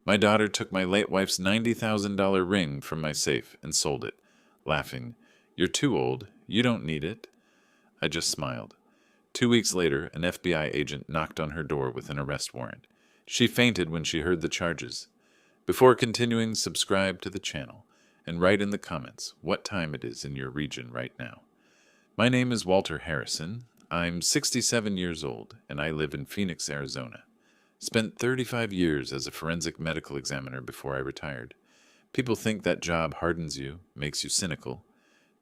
My daughter took my late wife's $90,000 ring from my safe and sold it, laughing. You're too old. You don't need it. I just smiled. 2 weeks later, an FBI agent knocked on her door with an arrest warrant. She fainted when she heard the charges. Before continuing, subscribe to the channel and write in the comments what time it is in your region right now. My name is Walter Harrison. I'm 67 years old and I live in Phoenix, Arizona. Spent 35 years as a forensic medical examiner before I retired. People think that job hardens you, makes you cynical.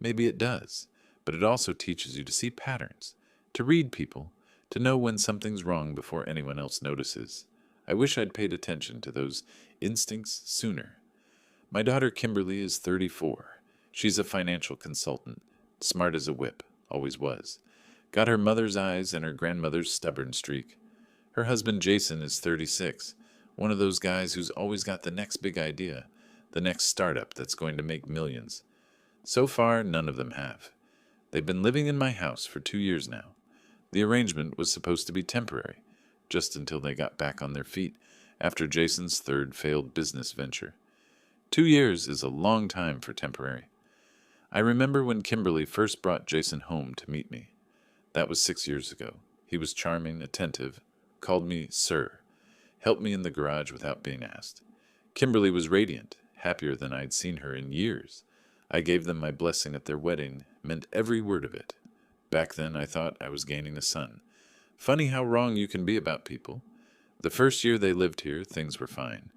Maybe it does, but it also teaches you to see patterns, to read people, to know when something's wrong before anyone else notices. I wish I'd paid attention to those instincts sooner. My daughter Kimberly is 34. She's a financial consultant, smart as a whip, always was. Got her mother's eyes and her grandmother's stubborn streak. Her husband Jason is 36, one of those guys who's always got the next big idea, the next startup that's going to make millions. So far, none of them have. They've been living in my house for 2 years now. The arrangement was supposed to be temporary, just until they got back on their feet after Jason's third failed business venture. 2 years is a long time for temporary. I remember when Kimberly first brought Jason home to meet me. That was 6 years ago. He was charming, attentive, called me sir, helped me in the garage without being asked. Kimberly was radiant, happier than I'd seen her in years. I gave them my blessing at their wedding, meant every word of it. Back then I thought I was gaining a son. Funny how wrong you can be about people. The first year they lived here, things were fine.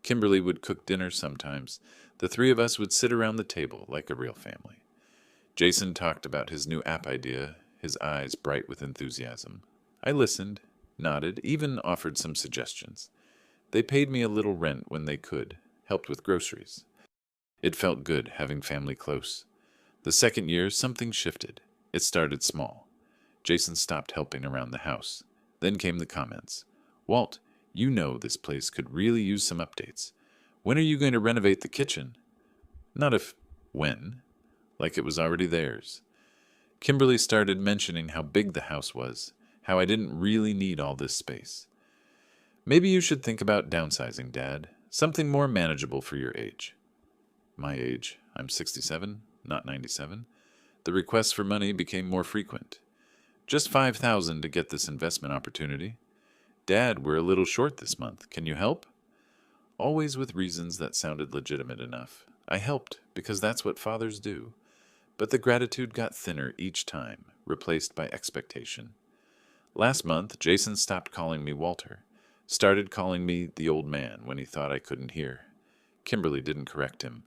Kimberly would cook dinner sometimes. The three of us would sit around the table like a real family. Jason talked about his new app idea, his eyes bright with enthusiasm. I listened, nodded, even offered some suggestions. They paid me a little rent when they could, helped with groceries. It felt good having family close. The second year, something shifted. It started small. Jason stopped helping around the house. Then came the comments. Walt, you know this place could really use some updates. When are you going to renovate the kitchen? Not if, when. Like it was already theirs. Kimberly started mentioning how big the house was, how I didn't really need all this space. Maybe you should think about downsizing, Dad. Something more manageable for your age. My age. I'm 67, not 97. The requests for money became more frequent. Just $5,000 to get this investment opportunity. Dad, we're a little short this month. Can you help? Always with reasons that sounded legitimate enough. I helped, because that's what fathers do. But the gratitude got thinner each time, replaced by expectation. Last month, Jason stopped calling me Walter. Started calling me the old man when he thought I couldn't hear. Kimberly didn't correct him.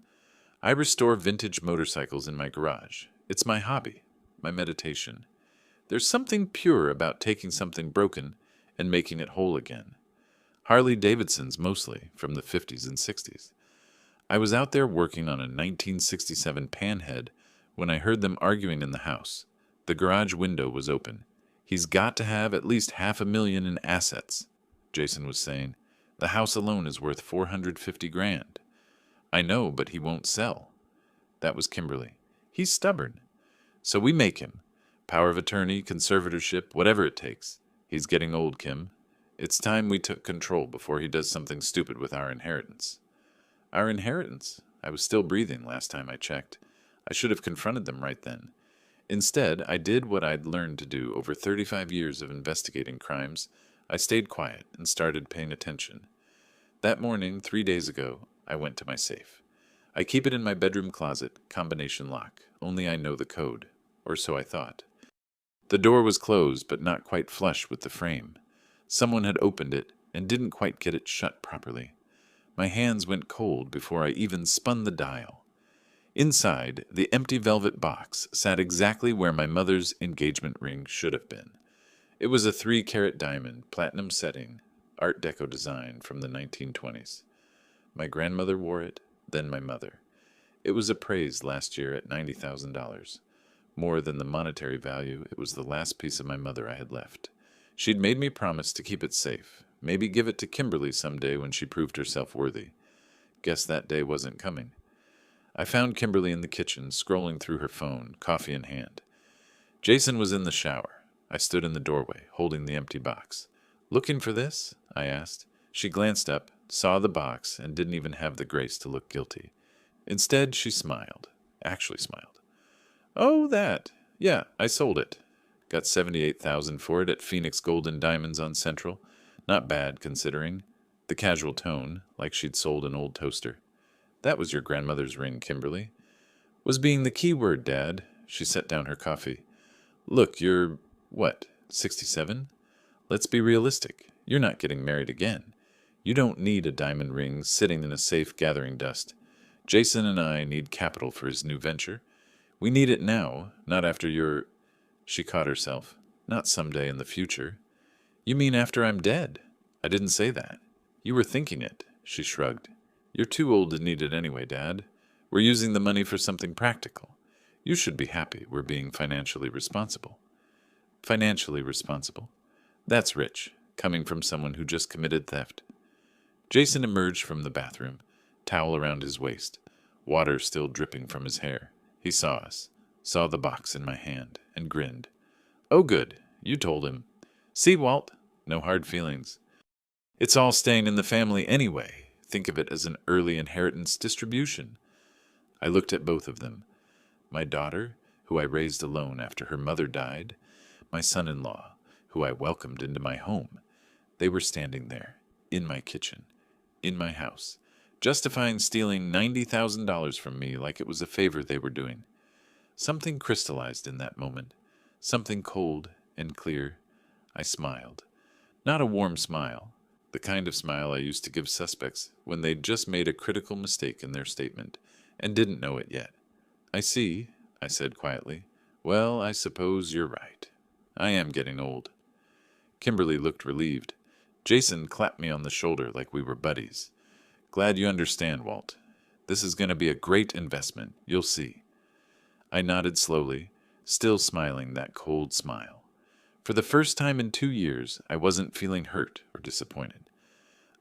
I restore vintage motorcycles in my garage. It's my hobby, my meditation. There's something pure about taking something broken and making it whole again. Harley Davidsons mostly, from the 50s and 60s. I was out there working on a 1967 Panhead when I heard them arguing in the house. The garage window was open. He's got to have at least $500,000 in assets, Jason was saying. The house alone is worth $450,000. I know, but he won't sell. That was Kimberly. He's stubborn. So we make him. Power of attorney, conservatorship, whatever it takes. He's getting old, Kim. It's time we took control before he does something stupid with our inheritance. Our inheritance? I was still breathing last time I checked. I should have confronted them right then. Instead, I did what I'd learned to do over 35 years of investigating crimes. I stayed quiet and started paying attention. That morning, 3 days ago, I went to my safe. I keep it in my bedroom closet, combination lock. Only I know the code, or so I thought. The door was closed, but not quite flush with the frame. Someone had opened it and didn't quite get it shut properly. My hands went cold before I even spun the dial. Inside, the empty velvet box sat exactly where my mother's engagement ring should have been. It was a 3-carat diamond, platinum setting, Art Deco design from the 1920s. My grandmother wore it, then my mother. It was appraised last year at $90,000. More than the monetary value, it was the last piece of my mother I had left. She'd made me promise to keep it safe, maybe give it to Kimberly someday when she proved herself worthy. Guess that day wasn't coming. I found Kimberly in the kitchen, scrolling through her phone, coffee in hand. Jason was in the shower. I stood in the doorway, holding the empty box. "Looking for this?" I asked. She glanced up, saw the box, and didn't even have the grace to look guilty. Instead, she smiled. Actually smiled. "Oh, that. Yeah, I sold it. Got 78,000 for it at Phoenix Gold and Diamonds on Central. Not bad, considering." The casual tone, like she'd sold an old toaster. "That was your grandmother's ring, Kimberly." "Was being the key word, Dad." She set down her coffee. "Look, you're, what, 67? Let's be realistic. You're not getting married again. You don't need a diamond ring sitting in a safe gathering dust. Jason and I need capital for his new venture. We need it now, not after you're—" She caught herself. "Not someday in the future." "You mean after I'm dead?" "I didn't say that." "You were thinking it." She shrugged. "You're too old to need it anyway, Dad. We're using the money for something practical. You should be happy we're being financially responsible." Financially responsible? That's rich, coming from someone who just committed theft. Jason emerged from the bathroom, towel around his waist, water still dripping from his hair. He saw us, saw the box in my hand, and grinned. "Oh, good. You told him. See, Walt? No hard feelings. It's all staying in the family anyway. Think of it as an early inheritance distribution." I looked at both of them. My daughter, who I raised alone after her mother died, my son-in-law, who I welcomed into my home. They were standing there, in my kitchen, in my house, justifying stealing $90,000 from me like it was a favor they were doing. Something crystallized in that moment, something cold and clear. I smiled. Not a warm smile, the kind of smile I used to give suspects when they'd just made a critical mistake in their statement and didn't know it yet. "I see," I said quietly. "Well, I suppose you're right. I am getting old." Kimberly looked relieved. Jason clapped me on the shoulder like we were buddies. "Glad you understand, Walt. This is going to be a great investment. You'll see." I nodded slowly, still smiling that cold smile. For the first time in 2 years, I wasn't feeling hurt or disappointed.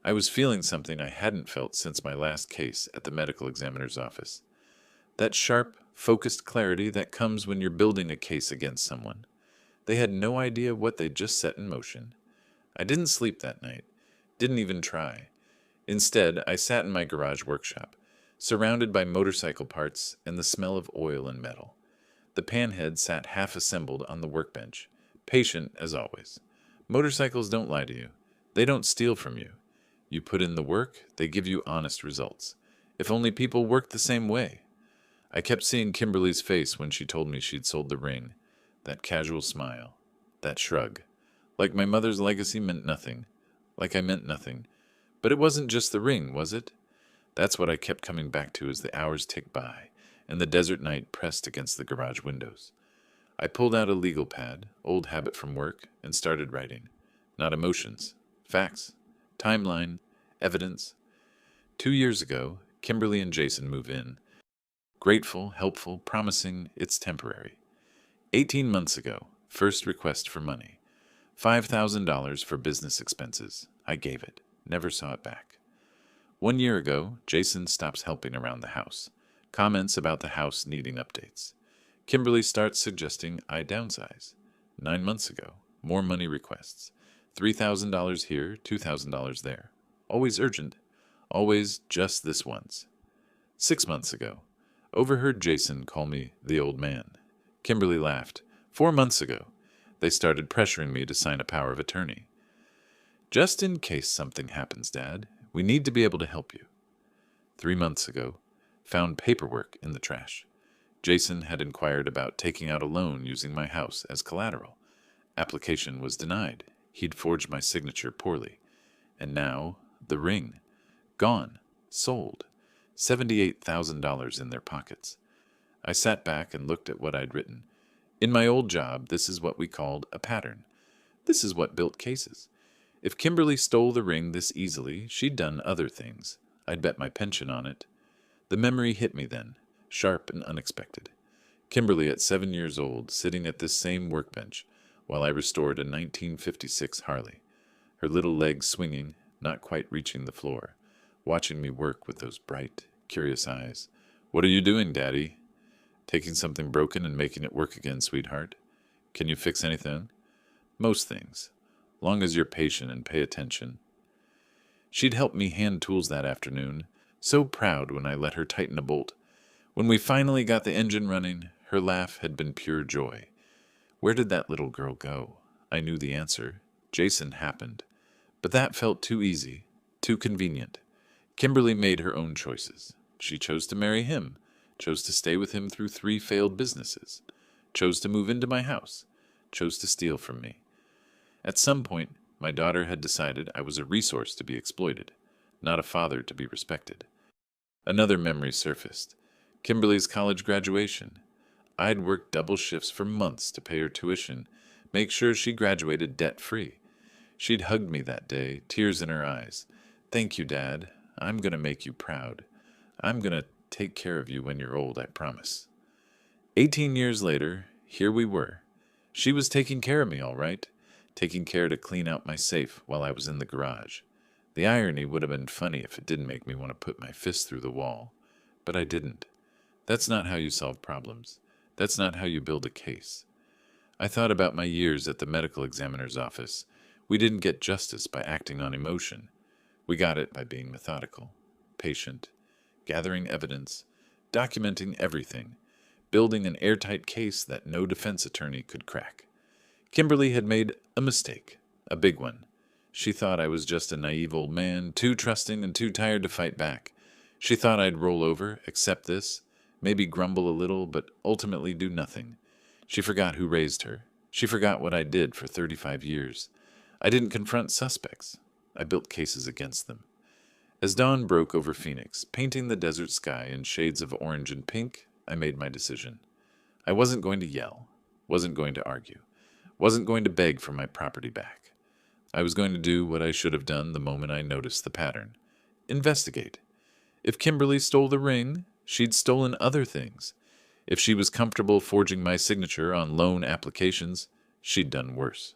I was feeling something I hadn't felt since my last case at the medical examiner's office. That sharp, focused clarity that comes when you're building a case against someone. They had no idea what they'd just set in motion. I didn't sleep that night, didn't even try. Instead, I sat in my garage workshop, surrounded by motorcycle parts and the smell of oil and metal. The panhead sat half-assembled on the workbench, patient as always. Motorcycles don't lie to you. They don't steal from you. You put in the work, they give you honest results. If only people worked the same way. I kept seeing Kimberly's face when she told me she'd sold the ring. That casual smile. That shrug. Like my mother's legacy meant nothing. Like I meant nothing. But it wasn't just the ring, was it? That's what I kept coming back to as the hours ticked by, and the desert night pressed against the garage windows. I pulled out a legal pad, old habit from work, and started writing. Not emotions. Facts. Timeline. Evidence. 2 years ago, Kimberly and Jason move in. Grateful, helpful, promising, it's temporary. 18 months ago, first request for money. $5,000 for business expenses. I gave it. Never saw it back. 1 year ago, Jason stops helping around the house. Comments about the house needing updates. Kimberly starts suggesting I downsize. 9 months ago, more money requests. $3,000 here, $2,000 there. Always urgent. Always just this once. 6 months ago, overheard Jason call me the old man. Kimberly laughed. 4 months ago, they started pressuring me to sign a power of attorney. Just in case something happens, Dad, we need to be able to help you. 3 months ago, found paperwork in the trash. Jason had inquired about taking out a loan using my house as collateral. Application was denied. He'd forged my signature poorly. And now, the ring. Gone. Sold. $78,000 in their pockets. I sat back and looked at what I'd written. In my old job, this is what we called a pattern. This is what built cases. If Kimberly stole the ring this easily, she'd done other things. I'd bet my pension on it. The memory hit me then, sharp and unexpected. Kimberly at 7 years old, sitting at this same workbench, while I restored a 1956 Harley. Her little legs swinging, not quite reaching the floor, watching me work with those bright, curious eyes. "What are you doing, Daddy?" "Taking something broken and making it work again, sweetheart." "Can you fix anything?" "Most things. Long as you're patient and pay attention." She'd helped me hand tools that afternoon, so proud when I let her tighten a bolt. When we finally got the engine running, her laugh had been pure joy. Where did that little girl go? I knew the answer. Jason happened. But that felt too easy, too convenient. Kimberly made her own choices. She chose to marry him, chose to stay with him through 3 failed businesses, chose to move into my house, chose to steal from me. At some point, my daughter had decided I was a resource to be exploited, not a father to be respected. Another memory surfaced. Kimberly's college graduation. I'd worked double shifts for months to pay her tuition, make sure she graduated debt-free. She'd hugged me that day, tears in her eyes. "Thank you, Dad. I'm going to make you proud. I'm going to take care of you when you're old, I promise." 18 years later, here we were. She was taking care of me, all right, taking care to clean out my safe while I was in the garage. The irony would have been funny if it didn't make me want to put my fist through the wall. But I didn't. That's not how you solve problems. That's not how you build a case. I thought about my years at the medical examiner's office. We didn't get justice by acting on emotion. We got it by being methodical, patient, gathering evidence, documenting everything, building an airtight case that no defense attorney could crack. Kimberly had made a mistake, a big one. She thought I was just a naive old man, too trusting and too tired to fight back. She thought I'd roll over, accept this, maybe grumble a little, but ultimately do nothing. She forgot who raised her. She forgot what I did for 35 years. I didn't confront suspects. I built cases against them. As dawn broke over Phoenix, painting the desert sky in shades of orange and pink, I made my decision. I wasn't going to yell, wasn't going to argue, wasn't going to beg for my property back. I was going to do what I should have done the moment I noticed the pattern. Investigate. If Kimberly stole the ring, she'd stolen other things. If she was comfortable forging my signature on loan applications, she'd done worse.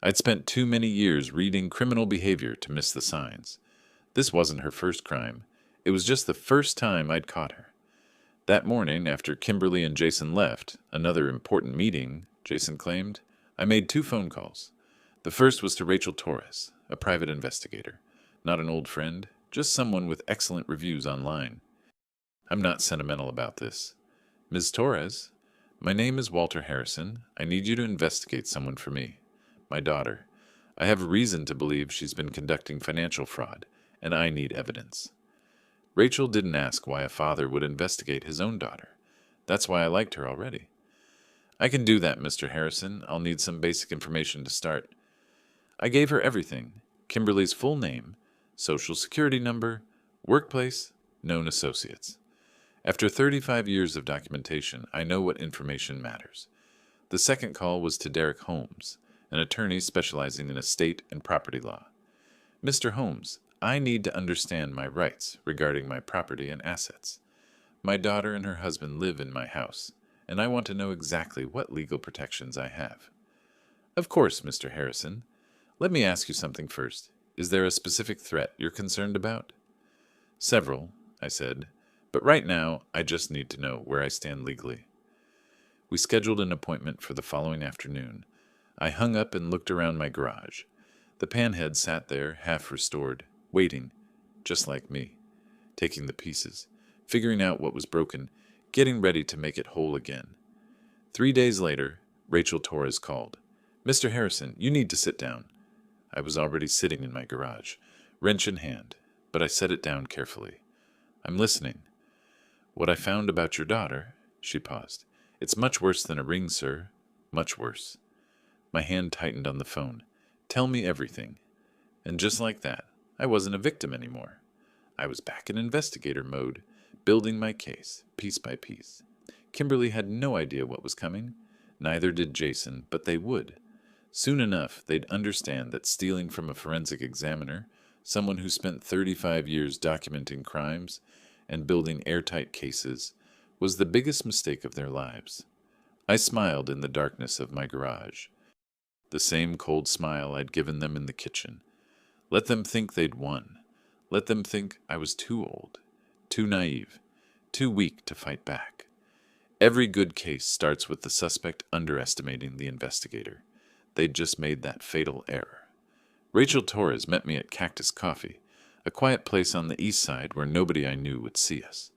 I'd spent too many years reading criminal behavior to miss the signs. This wasn't her first crime. It was just the first time I'd caught her. That morning, after Kimberly and Jason left, another important meeting, Jason claimed, I made 2 phone calls. The first was to Rachel Torres, a private investigator. Not an old friend, just someone with excellent reviews online. I'm not sentimental about this. "Ms. Torres, my name is Walter Harrison. I need you to investigate someone for me. My daughter. I have reason to believe she's been conducting financial fraud, and I need evidence." Rachel didn't ask why a father would investigate his own daughter. That's why I liked her already. "I can do that, Mr. Harrison. I'll need some basic information to start." I gave her everything. Kimberly's full name, social security number, workplace, known associates. After 35 years of documentation, I know what information matters. The second call was to Derek Holmes, an attorney specializing in estate and property law. "Mr. Holmes, I need to understand my rights regarding my property and assets. My daughter and her husband live in my house, and I want to know exactly what legal protections I have." "Of course, Mr. Harrison. Let me ask you something first. Is there a specific threat you're concerned about?" "Several," I said, "but right now I just need to know where I stand legally." We scheduled an appointment for the following afternoon. I hung up and looked around my garage. The panhead sat there, half restored, waiting, just like me, taking the pieces, figuring out what was broken, getting ready to make it whole again. 3 days later, Rachel Torres called. "Mr. Harrison, you need to sit down." I was already sitting in my garage, wrench in hand, but I set it down carefully. "I'm listening." "What I found about your daughter," she paused. "It's much worse than a ring, sir. Much worse." My hand tightened on the phone. "Tell me everything." And just like that, I wasn't a victim anymore. I was back in investigator mode, building my case, piece by piece. Kimberly had no idea what was coming. Neither did Jason, but they would. Soon enough, they'd understand that stealing from a forensic examiner, someone who spent 35 years documenting crimes and building airtight cases, was the biggest mistake of their lives. I smiled in the darkness of my garage. The same cold smile I'd given them in the kitchen. Let them think they'd won. Let them think I was too old, too naive, too weak to fight back. Every good case starts with the suspect underestimating the investigator. They'd just made that fatal error. Rachel Torres met me at Cactus Coffee. a quiet place on the east side where nobody I knew would see us.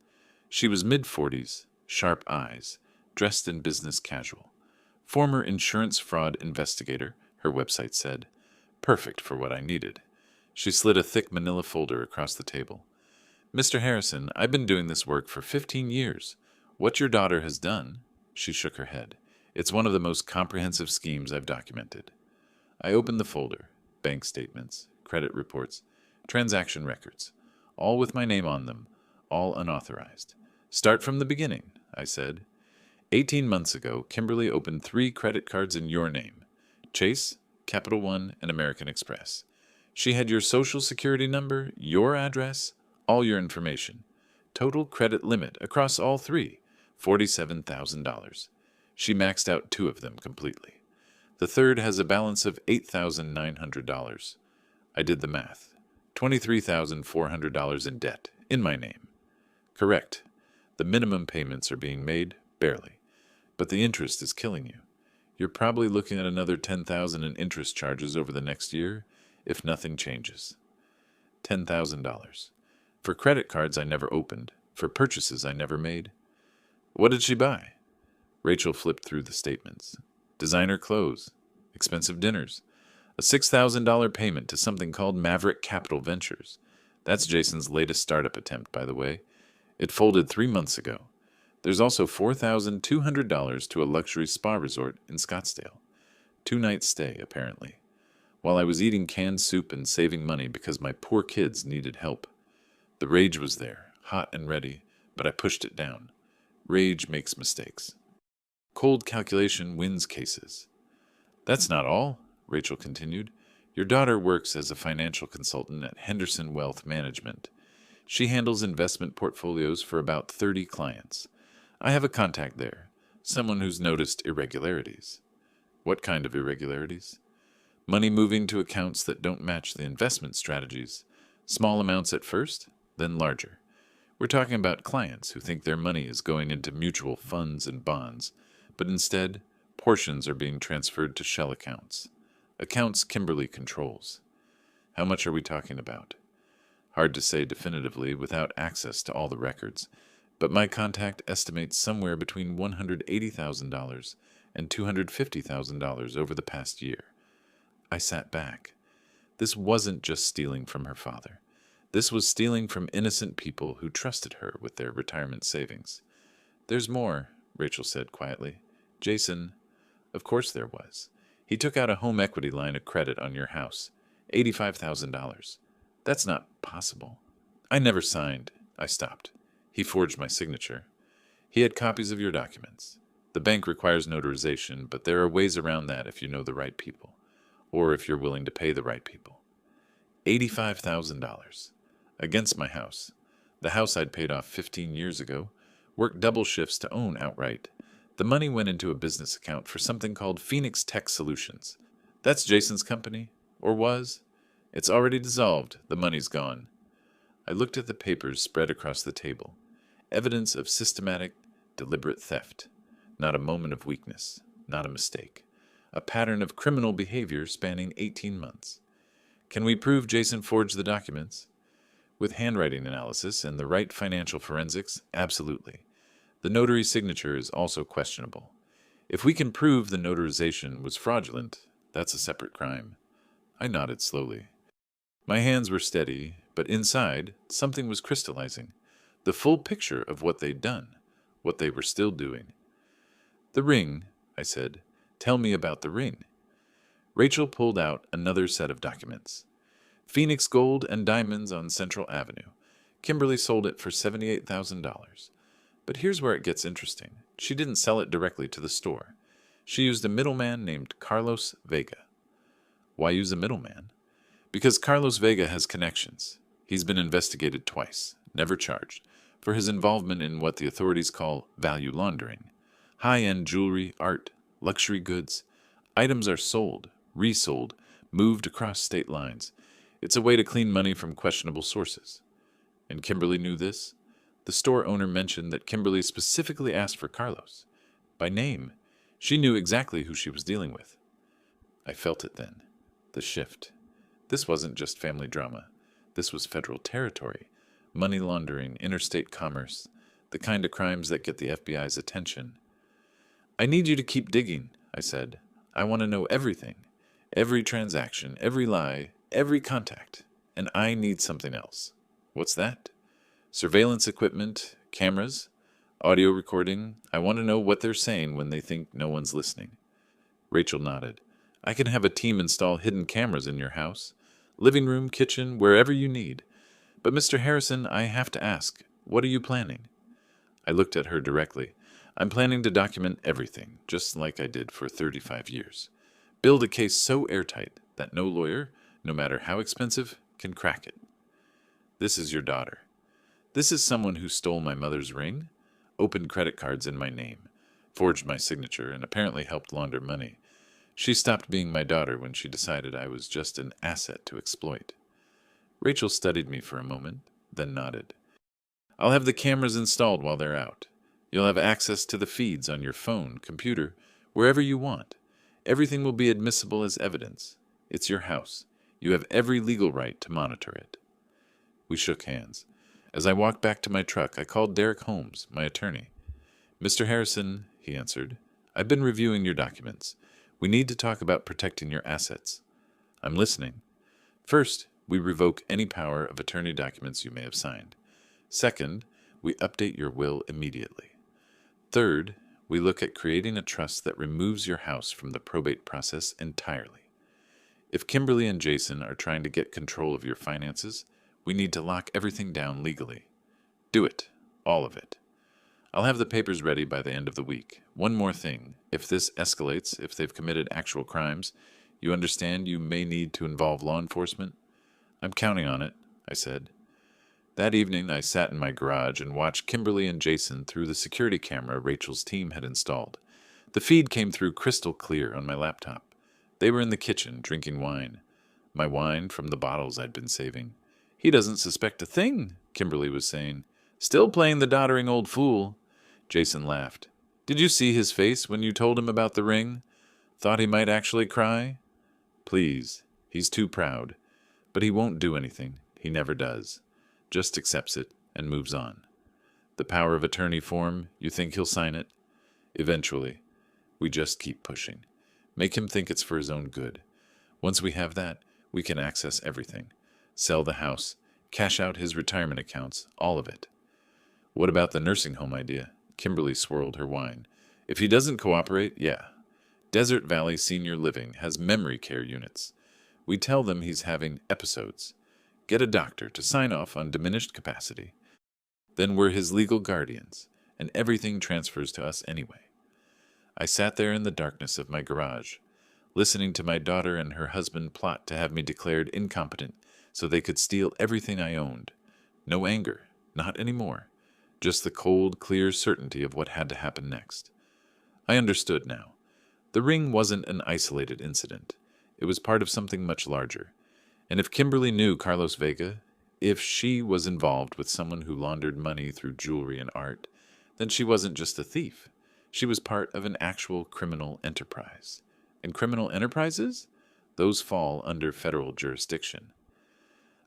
She was mid-40s, sharp eyes, dressed in business casual. Former insurance fraud investigator, her website said. Perfect for what I needed. She slid a thick manila folder across the table. Mr. Harrison, I've been doing this work for 15 years. What your daughter has done, she shook her head. It's one of the most comprehensive schemes I've documented. I opened the folder. Bank statements, credit reports, transaction records, all with my name on them, all unauthorized. Start from the beginning, I said. 18 months ago, Kimberly opened 3 credit cards in your name. Chase, Capital One, and American Express. She had your social security number, your address, all your information. Total credit limit across all 3, $47,000. She maxed out 2 of them completely. The third has a balance of $8,900. I did the math. $23,400 in debt, in my name. Correct. The minimum payments are being made, barely. But the interest is killing you. You're probably looking at another $10,000 in interest charges over the next year, if nothing changes. $10,000. For credit cards I never opened, for purchases I never made. What did she buy? Rachel flipped through the statements. Designer clothes, expensive dinners, a $6,000 payment to something called Maverick Capital Ventures. That's Jason's latest startup attempt, by the way. It folded 3 months ago. There's also $4,200 to a luxury spa resort in Scottsdale. 2-night stay, apparently. While I was eating canned soup and saving money because my poor kids needed help. The rage was there, hot and ready, but I pushed it down. Rage makes mistakes. Cold calculation wins cases. That's not all, Rachel continued. Your daughter works as a financial consultant at Henderson Wealth Management. She handles investment portfolios for about 30 clients. I have a contact there, someone who's noticed irregularities. What kind of irregularities? Money moving to accounts that don't match the investment strategies. Small amounts at first, then larger. We're talking about clients who think their money is going into mutual funds and bonds, but instead, portions are being transferred to shell accounts. Accounts Kimberly controls. How much are we talking about? Hard to say definitively without access to all the records, but my contact estimates somewhere between $180,000 and $250,000 over the past year. I sat back. This wasn't just stealing from her father. This was stealing from innocent people who trusted her with their retirement savings. There's more, Rachel said quietly. Jason, of course there was. He took out a home equity line of credit on your house. $85,000. That's not possible. I never signed. I stopped. He forged my signature. He had copies of your documents. The bank requires notarization, but there are ways around that if you know the right people, or if you're willing to pay the right people. $85,000. Against my house. The house I'd paid off 15 years ago, worked double shifts to own outright. The money went into a business account for something called Phoenix Tech Solutions. That's Jason's company, or was. It's already dissolved. The money's gone. I looked at the papers spread across the table. Evidence of systematic, deliberate theft. Not a moment of weakness. Not a mistake. A pattern of criminal behavior spanning 18 months. Can we prove Jason forged the documents? With handwriting analysis and the right financial forensics, absolutely. The notary's signature is also questionable. If we can prove the notarization was fraudulent, that's a separate crime. I nodded slowly. My hands were steady, but inside, something was crystallizing. The full picture of what they'd done, what they were still doing. The ring, I said. Tell me about the ring. Rachel pulled out another set of documents. Phoenix Gold and Diamonds on Central Avenue. Kimberly sold it for $78,000. But here's where it gets interesting. She didn't sell it directly to the store. She used a middleman named Carlos Vega. Why use a middleman? Because Carlos Vega has connections. He's been investigated twice, never charged, for his involvement in what the authorities call value laundering. High-end jewelry, art, luxury goods. Items are sold, resold, moved across state lines. It's a way to clean money from questionable sources. And Kimberly knew this? The store owner mentioned that Kimberly specifically asked for Carlos. By name. She knew exactly who she was dealing with. I felt it then. The shift. This wasn't just family drama. This was federal territory. Money laundering, interstate commerce, the kind of crimes that get the FBI's attention. I need you to keep digging, I said. I want to know everything. Every transaction, every lie, every contact. And I need something else. What's that? Surveillance equipment, cameras, audio recording. I want to know what they're saying when they think no one's listening. Rachel nodded. I can have a team install hidden cameras in your house. Living room, kitchen, wherever you need. But Mr. Harrison, I have to ask, what are you planning? I looked at her directly. I'm planning to document everything, just like I did for 35 years. Build a case so airtight that no lawyer, no matter how expensive, can crack it. This is your daughter. This is someone who stole my mother's ring, opened credit cards in my name, forged my signature, and apparently helped launder money. She stopped being my daughter when she decided I was just an asset to exploit. Rachel studied me for a moment, then nodded. I'll have the cameras installed while they're out. You'll have access to the feeds on your phone, computer, wherever you want. Everything will be admissible as evidence. It's your house. You have every legal right to monitor it. We shook hands. As I walked back to my truck, I called Derek Holmes, my attorney. Mr. Harrison, he answered, I've been reviewing your documents. We need to talk about protecting your assets. I'm listening. First, we revoke any power of attorney documents you may have signed. Second, we update your will immediately. Third, we look at creating a trust that removes your house from the probate process entirely. If Kimberly and Jason are trying to get control of your finances, we need to lock everything down legally. Do it. All of it. I'll have the papers ready by the end of the week. One more thing. If this escalates, if they've committed actual crimes, you understand you may need to involve law enforcement? I'm counting on it, I said. That evening, I sat in my garage and watched Kimberly and Jason through the security camera Rachel's team had installed. The feed came through crystal clear on my laptop. They were in the kitchen, drinking wine. My wine from the bottles I'd been saving. He doesn't suspect a thing, Kimberly was saying. Still playing the doddering old fool. Jason laughed. Did you see his face when you told him about the ring? Thought he might actually cry? Please, he's too proud. But he won't do anything. He never does. Just accepts it and moves on. The power of attorney form, you think he'll sign it? Eventually. We just keep pushing. Make him think it's for his own good. Once we have that, we can access everything. Sell the house, cash out his retirement accounts, all of it. What about the nursing home idea? Kimberly swirled her wine. If he doesn't cooperate, yeah. Desert Valley Senior Living has memory care units. We tell them he's having episodes. Get a doctor to sign off on diminished capacity. Then we're his legal guardians, and everything transfers to us anyway. I sat there in the darkness of my garage, listening to my daughter and her husband plot to have me declared incompetent so they could steal everything I owned. No anger, not anymore. Just the cold, clear certainty of what had to happen next. I understood now. The ring wasn't an isolated incident. It was part of something much larger. And if Kimberly knew Carlos Vega, if she was involved with someone who laundered money through jewelry and art, then she wasn't just a thief. She was part of an actual criminal enterprise. And criminal enterprises? Those fall under federal jurisdiction.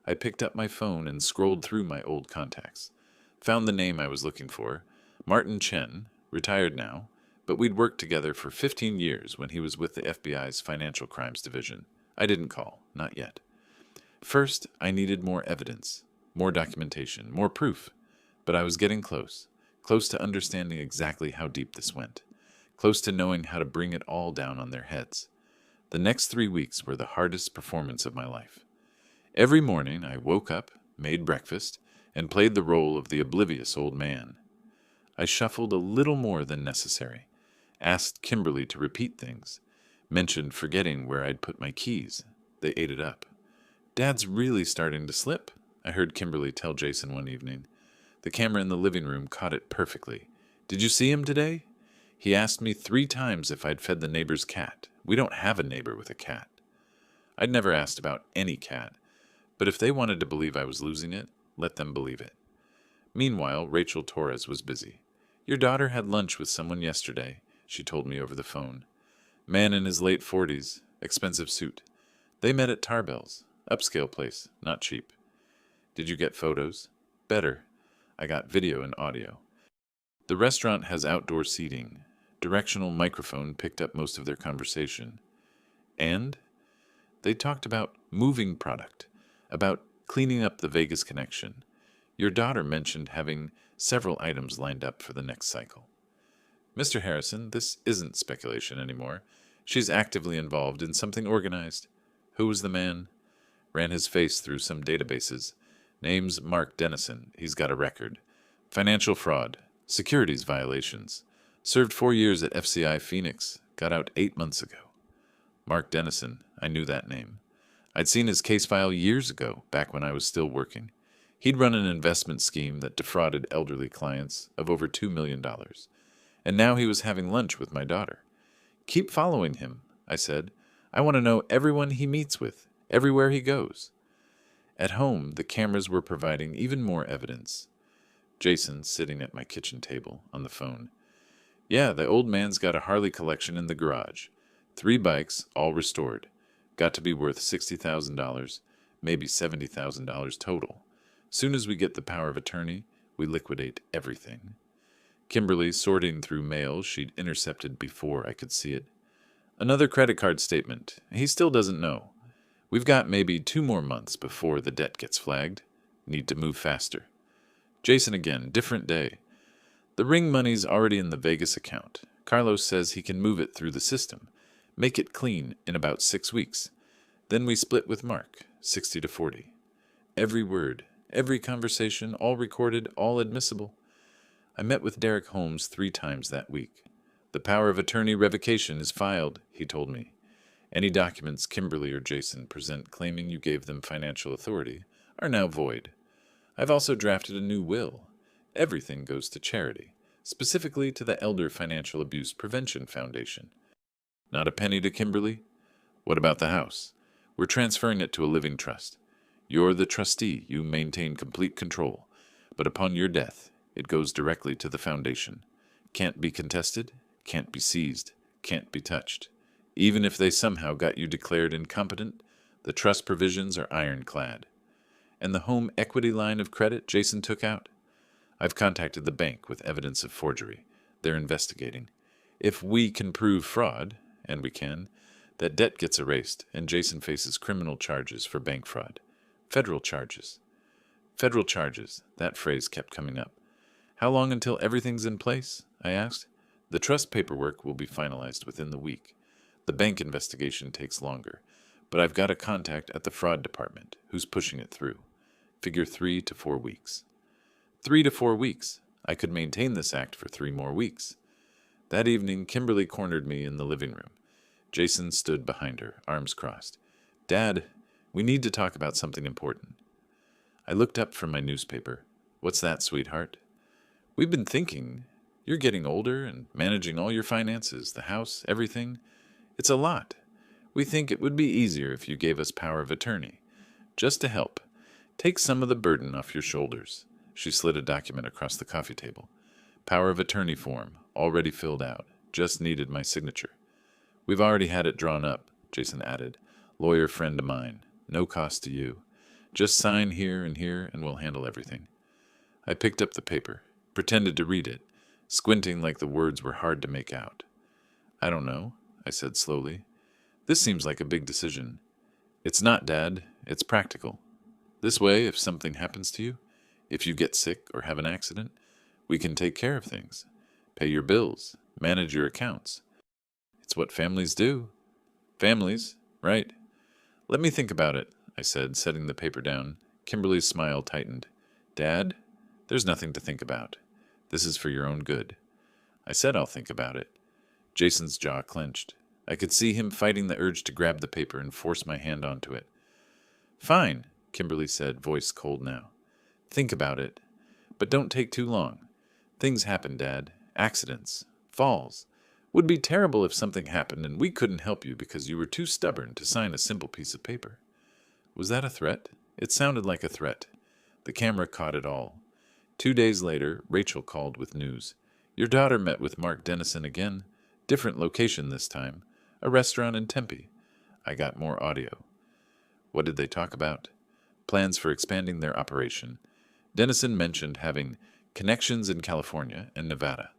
I picked up my phone and scrolled through my old contacts. Found the name I was looking for, Martin Chen, retired now, but we'd worked together for 15 years when he was with the FBI's Financial Crimes Division. I didn't call, not yet. First, I needed more evidence, more documentation, more proof. But I was getting close to understanding exactly how deep this went, close to knowing how to bring it all down on their heads. The next 3 weeks were the hardest performance of my life. Every morning I woke up, made breakfast, and played the role of the oblivious old man. I shuffled a little more than necessary, asked Kimberly to repeat things, mentioned forgetting where I'd put my keys. They ate it up. Dad's really starting to slip, I heard Kimberly tell Jason one evening. The camera in the living room caught it perfectly. Did you see him today? He asked me 3 times if I'd fed the neighbor's cat. We don't have a neighbor with a cat. I'd never asked about any cat, but if they wanted to believe I was losing it, let them believe it. Meanwhile, Rachel Torres was busy. Your daughter had lunch with someone yesterday, she told me over the phone. Man in his late 40s, expensive suit. They met at Tarbell's. Upscale place, not cheap. Did you get photos? Better. I got video and audio. The restaurant has outdoor seating. Directional microphone picked up most of their conversation. And they talked about moving product, about cleaning up the Vegas connection. Your daughter mentioned having several items lined up for the next cycle. Mr. Harrison, this isn't speculation anymore. She's actively involved in something organized. Who was the man? Ran his face through some databases. Name's Mark Dennison. He's got a record. Financial fraud. Securities violations. Served 4 years at FCI Phoenix. Got out 8 months ago. Mark Dennison. I knew that name. I'd seen his case file years ago, back when I was still working. He'd run an investment scheme that defrauded elderly clients of over $2 million. And now he was having lunch with my daughter. Keep following him, I said. I want to know everyone he meets with, everywhere he goes. At home, the cameras were providing even more evidence. Jason, sitting at my kitchen table, on the phone. Yeah, the old man's got a Harley collection in the garage. 3 bikes, all restored. Got to be worth $60,000, maybe $70,000 total. Soon as we get the power of attorney, we liquidate everything. Kimberly sorting through mail she'd intercepted before I could see it. Another credit card statement. He still doesn't know. We've got maybe 2 more months before the debt gets flagged. Need to move faster. Jason again, different day. The ring money's already in the Vegas account. Carlos says he can move it through the system. Make it clean in about 6 weeks. Then we split with Mark, 60-40. Every word, every conversation, all recorded, all admissible. I met with Derek Holmes 3 times that week. The power of attorney revocation is filed, he told me. Any documents Kimberly or Jason present claiming you gave them financial authority are now void. I've also drafted a new will. Everything goes to charity, specifically to the Elder Financial Abuse Prevention Foundation. Not a penny to Kimberly? What about the house? We're transferring it to a living trust. You're the trustee. You maintain complete control. But upon your death, it goes directly to the foundation. Can't be contested, can't be seized, can't be touched. Even if they somehow got you declared incompetent, the trust provisions are ironclad. And the home equity line of credit Jason took out? I've contacted the bank with evidence of forgery. They're investigating. If we can prove fraud, and we can, that debt gets erased and Jason faces criminal charges for bank fraud. Federal charges. Federal charges. That phrase kept coming up. How long until everything's in place? I asked. The trust paperwork will be finalized within the week. The bank investigation takes longer, but I've got a contact at the fraud department who's pushing it through. Figure 3 to 4 weeks. 3 to 4 weeks. I could maintain this act for 3 more weeks. That evening, Kimberly cornered me in the living room. Jason stood behind her, arms crossed. Dad, we need to talk about something important. I looked up from my newspaper. What's that, sweetheart? We've been thinking. You're getting older and managing all your finances, the house, everything. It's a lot. We think it would be easier if you gave us power of attorney. Just to help. Take some of the burden off your shoulders. She slid a document across the coffee table. Power of attorney form, already filled out. Just needed my signature. We've already had it drawn up, Jason added. Lawyer friend of mine. No cost to you. Just sign here, and we'll handle everything. I picked up the paper, pretended to read it, squinting like the words were hard to make out. I don't know, I said slowly. This seems like a big decision. It's not, Dad. It's practical. This way, if something happens to you, if you get sick or have an accident, we can take care of things. Pay your bills, manage your accounts. It's what families do. Families, right. Let me think about it, I said, setting the paper down. Kimberly's smile tightened. Dad, there's nothing to think about. This is for your own good. I said I'll think about it. Jason's jaw clenched. I could see him fighting the urge to grab the paper and force my hand onto it. Fine, Kimberly said, voice cold now. Think about it. But don't take too long. Things happen, Dad. Accidents. Falls. Would be terrible if something happened and we couldn't help you because you were too stubborn to sign a simple piece of paper. Was that a threat? It sounded like a threat. The camera caught it all. 2 days later, Rachel called with news. Your daughter met with Mark Dennison again. Different location this time. A restaurant in Tempe. I got more audio. What did they talk about? plans for expanding their operation. Dennison mentioned having connections in California and Nevada.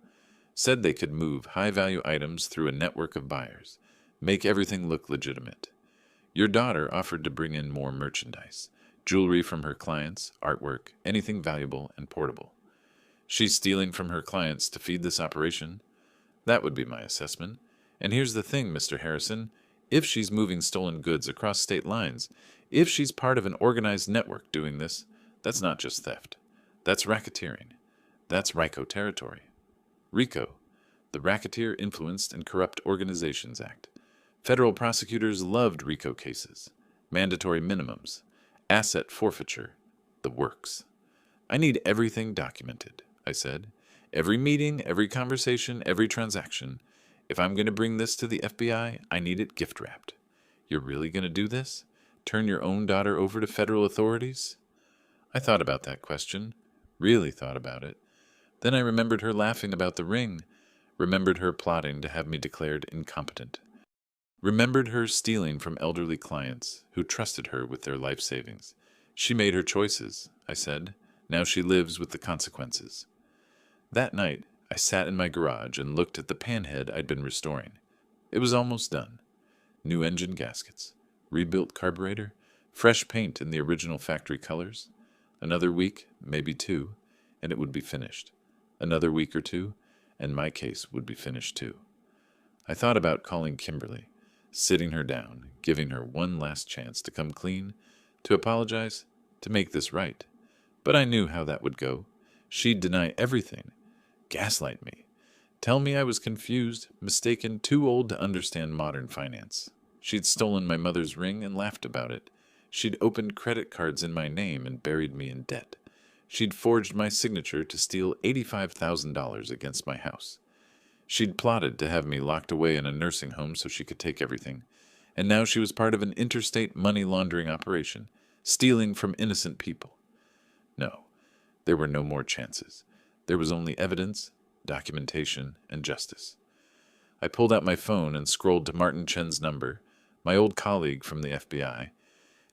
Said they could move high-value items through a network of buyers, make everything look legitimate. Your daughter offered to bring in more merchandise, jewelry from her clients, artwork, anything valuable and portable. She's stealing from her clients to feed this operation? That would be my assessment. And here's the thing, Mr. Harrison. If she's moving stolen goods across state lines, if she's part of an organized network doing this, that's not just theft. That's racketeering. That's RICO territory. RICO, the Racketeer Influenced and Corrupt Organizations Act. Federal prosecutors loved RICO cases. Mandatory minimums. Asset forfeiture. The works. I need everything documented, I said. Every meeting, every conversation, every transaction. If I'm going to bring this to the FBI, I need it gift-wrapped. You're really going to do this? Turn your own daughter over to federal authorities? I thought about that question. Really thought about it. Then I remembered her laughing about the ring. Remembered her plotting to have me declared incompetent. Remembered her stealing from elderly clients who trusted her with their life savings. She made her choices, I said. Now she lives with the consequences. That night, I sat in my garage and looked at the panhead I'd been restoring. It was almost done. New engine gaskets, rebuilt carburetor, fresh paint in the original factory colors. Another week, maybe 2, and it would be finished. Another week or 2, and my case would be finished too. I thought about calling Kimberly, sitting her down, giving her one last chance to come clean, to apologize, to make this right. But I knew how that would go. She'd deny everything, gaslight me, tell me I was confused, mistaken, too old to understand modern finance. She'd stolen my mother's ring and laughed about it. She'd opened credit cards in my name and buried me in debt. She'd forged my signature to steal $85,000 against my house. She'd plotted to have me locked away in a nursing home so she could take everything. And now she was part of an interstate money laundering operation, stealing from innocent people. No, there were no more chances. There was only evidence, documentation, and justice. I pulled out my phone and scrolled to Martin Chen's number, my old colleague from the FBI.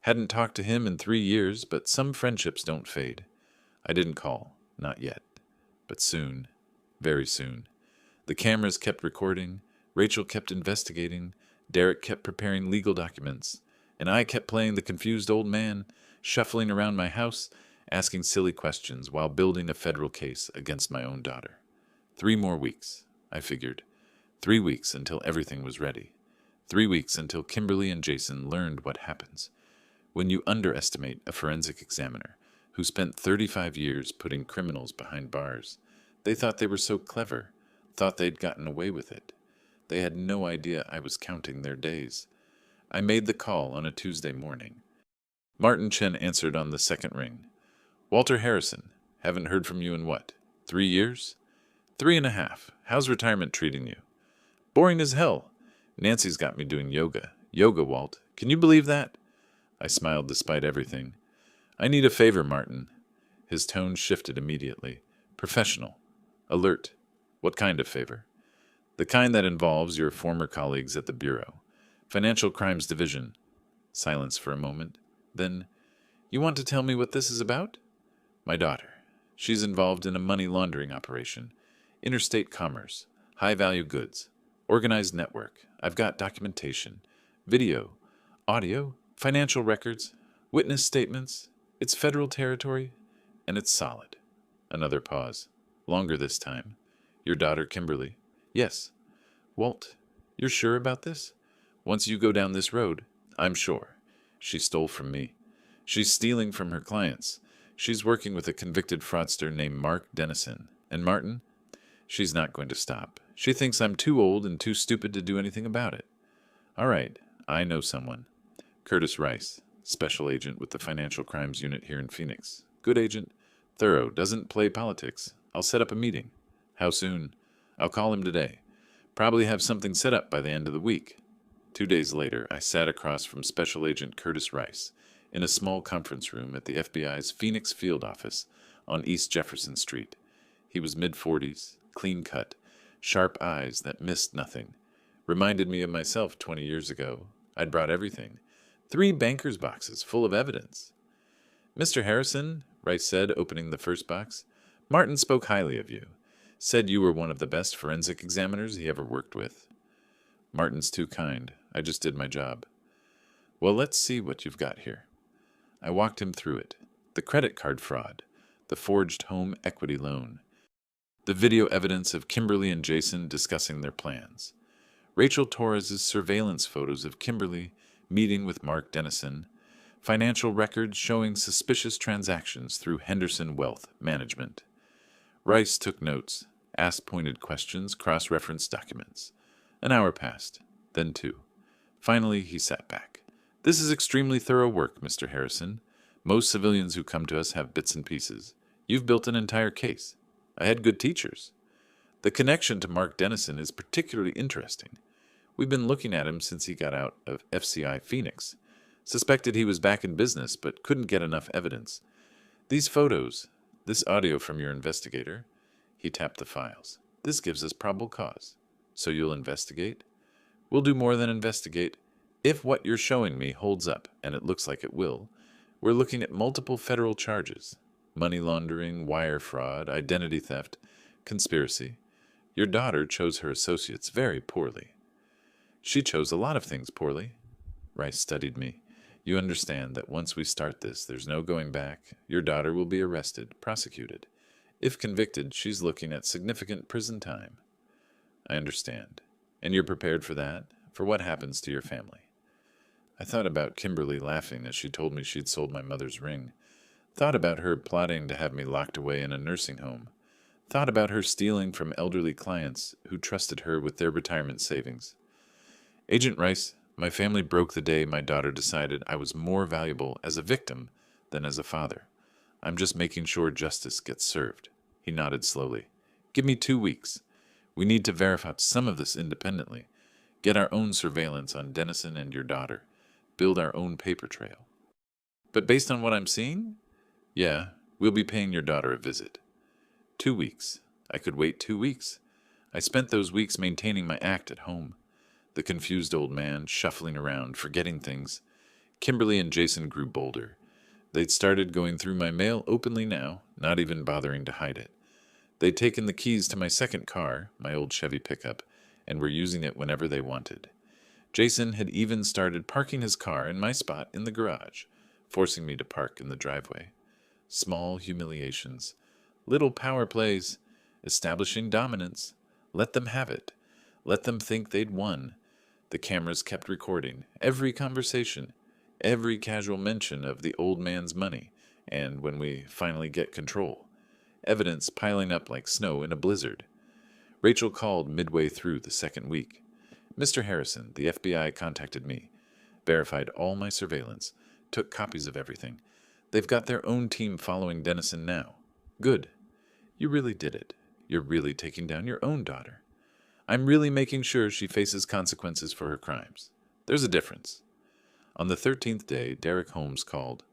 Hadn't talked to him in 3 years, but some friendships don't fade. I didn't call, not yet. But soon, very soon. The cameras kept recording, Rachel kept investigating, Derek kept preparing legal documents, and I kept playing the confused old man, shuffling around my house, asking silly questions while building a federal case against my own daughter. 3 more weeks, I figured. 3 weeks until everything was ready. 3 weeks until Kimberly and Jason learned what happens when you underestimate a forensic examiner who spent 35 years putting criminals behind bars. They thought they were so clever, thought they'd gotten away with it. They had no idea I was counting their days. I made the call on a Tuesday morning. Martin Chen answered on the second ring. Walter Harrison, haven't heard from you in what, 3 years? 3.5. How's retirement treating you? Boring as hell. Nancy's got me doing yoga. Yoga, Walt. Can you believe that? I smiled despite everything. I need a favor, Martin. His tone shifted immediately. Professional. Alert. What kind of favor? The kind that involves your former colleagues at the Bureau. Financial Crimes Division. Silence for a moment. Then, you want to tell me what this is about? My daughter. She's involved in a money laundering operation. Interstate commerce. High-value goods. Organized network. I've got documentation. Video. Audio. Financial records. Witness statements. It's federal territory. And it's solid. Another pause. Longer this time. Your daughter, Kimberly. Yes. Walt, you're sure about this? Once you go down this road, I'm sure. She stole from me. She's stealing from her clients. She's working with a convicted fraudster named Mark Dennison. And Martin? She's not going to stop. She thinks I'm too old and too stupid to do anything about it. All right, I know someone. Curtis Rice, special agent with the Financial Crimes Unit here in Phoenix. Good agent, thorough, doesn't play politics. I'll set up a meeting. How soon? I'll call him today. Probably have something set up by the end of the week. 2 days later, I sat across from Special Agent Curtis Rice in a small conference room at the FBI's Phoenix field office on East Jefferson Street. He was mid-40s, clean-cut, sharp eyes that missed nothing. Reminded me of myself 20 years ago. I'd brought everything. 3 banker's boxes full of evidence. Mr. Harrison, Rice said, opening the first box, Martin spoke highly of you. Said you were one of the best forensic examiners he ever worked with. Martin's too kind. I just did my job. Well, let's see what you've got here. I walked him through it. The credit card fraud, the forged home equity loan, the video evidence of Kimberly and Jason discussing their plans, Rachel Torres's surveillance photos of Kimberly meeting with Mark Dennison, financial records showing suspicious transactions through Henderson Wealth Management. Rice took notes, asked pointed questions, cross-referenced documents. An hour passed, then 2. Finally, he sat back. This is extremely thorough work, Mr. Harrison. Most civilians who come to us have bits and pieces. You've built an entire case. I had good teachers. The connection to Mark Dennison is particularly interesting. We've been looking at him since he got out of FCI Phoenix. Suspected he was back in business, but couldn't get enough evidence. These photos, this audio from your investigator, he tapped the files. This gives us probable cause. So you'll investigate? We'll do more than investigate. If what you're showing me holds up, and it looks like it will, we're looking at multiple federal charges. Money laundering, wire fraud, identity theft, conspiracy. Your daughter chose her associates very poorly. She chose a lot of things poorly. Rice studied me. You understand that once we start this, there's no going back. Your daughter will be arrested, prosecuted. If convicted, she's looking at significant prison time. I understand. And you're prepared for that? For what happens to your family? I thought about Kimberly laughing as she told me she'd sold my mother's ring. Thought about her plotting to have me locked away in a nursing home. Thought about her stealing from elderly clients who trusted her with their retirement savings. Agent Rice, my family broke the day my daughter decided I was more valuable as a victim than as a father. I'm just making sure justice gets served. He nodded slowly. Give me 2 weeks. We need to verify some of this independently. Get our own surveillance on Dennison and your daughter. Build our own paper trail. But based on what I'm seeing? Yeah, we'll be paying your daughter a visit. 2 weeks. I could wait 2 weeks. I spent those weeks maintaining my act at home. The confused old man, shuffling around, forgetting things. Kimberly and Jason grew bolder. They'd started going through my mail openly now, not even bothering to hide it. They'd taken the keys to my second car, my old Chevy pickup, and were using it whenever they wanted. Jason had even started parking his car in my spot in the garage, forcing me to park in the driveway. Small humiliations, little power plays, establishing dominance. Let them have it. Let them think they'd won. The cameras kept recording every conversation, every casual mention of the old man's money, and when we finally get control, evidence piling up like snow in a blizzard. Rachel called midway through the second week. Mr. Harrison, the FBI contacted me, verified all my surveillance, took copies of everything. They've got their own team following Dennison now. Good. You really did it. You're really taking down your own daughter. I'm really making sure she faces consequences for her crimes. There's a difference. On the 13th day, Derek Holmes called.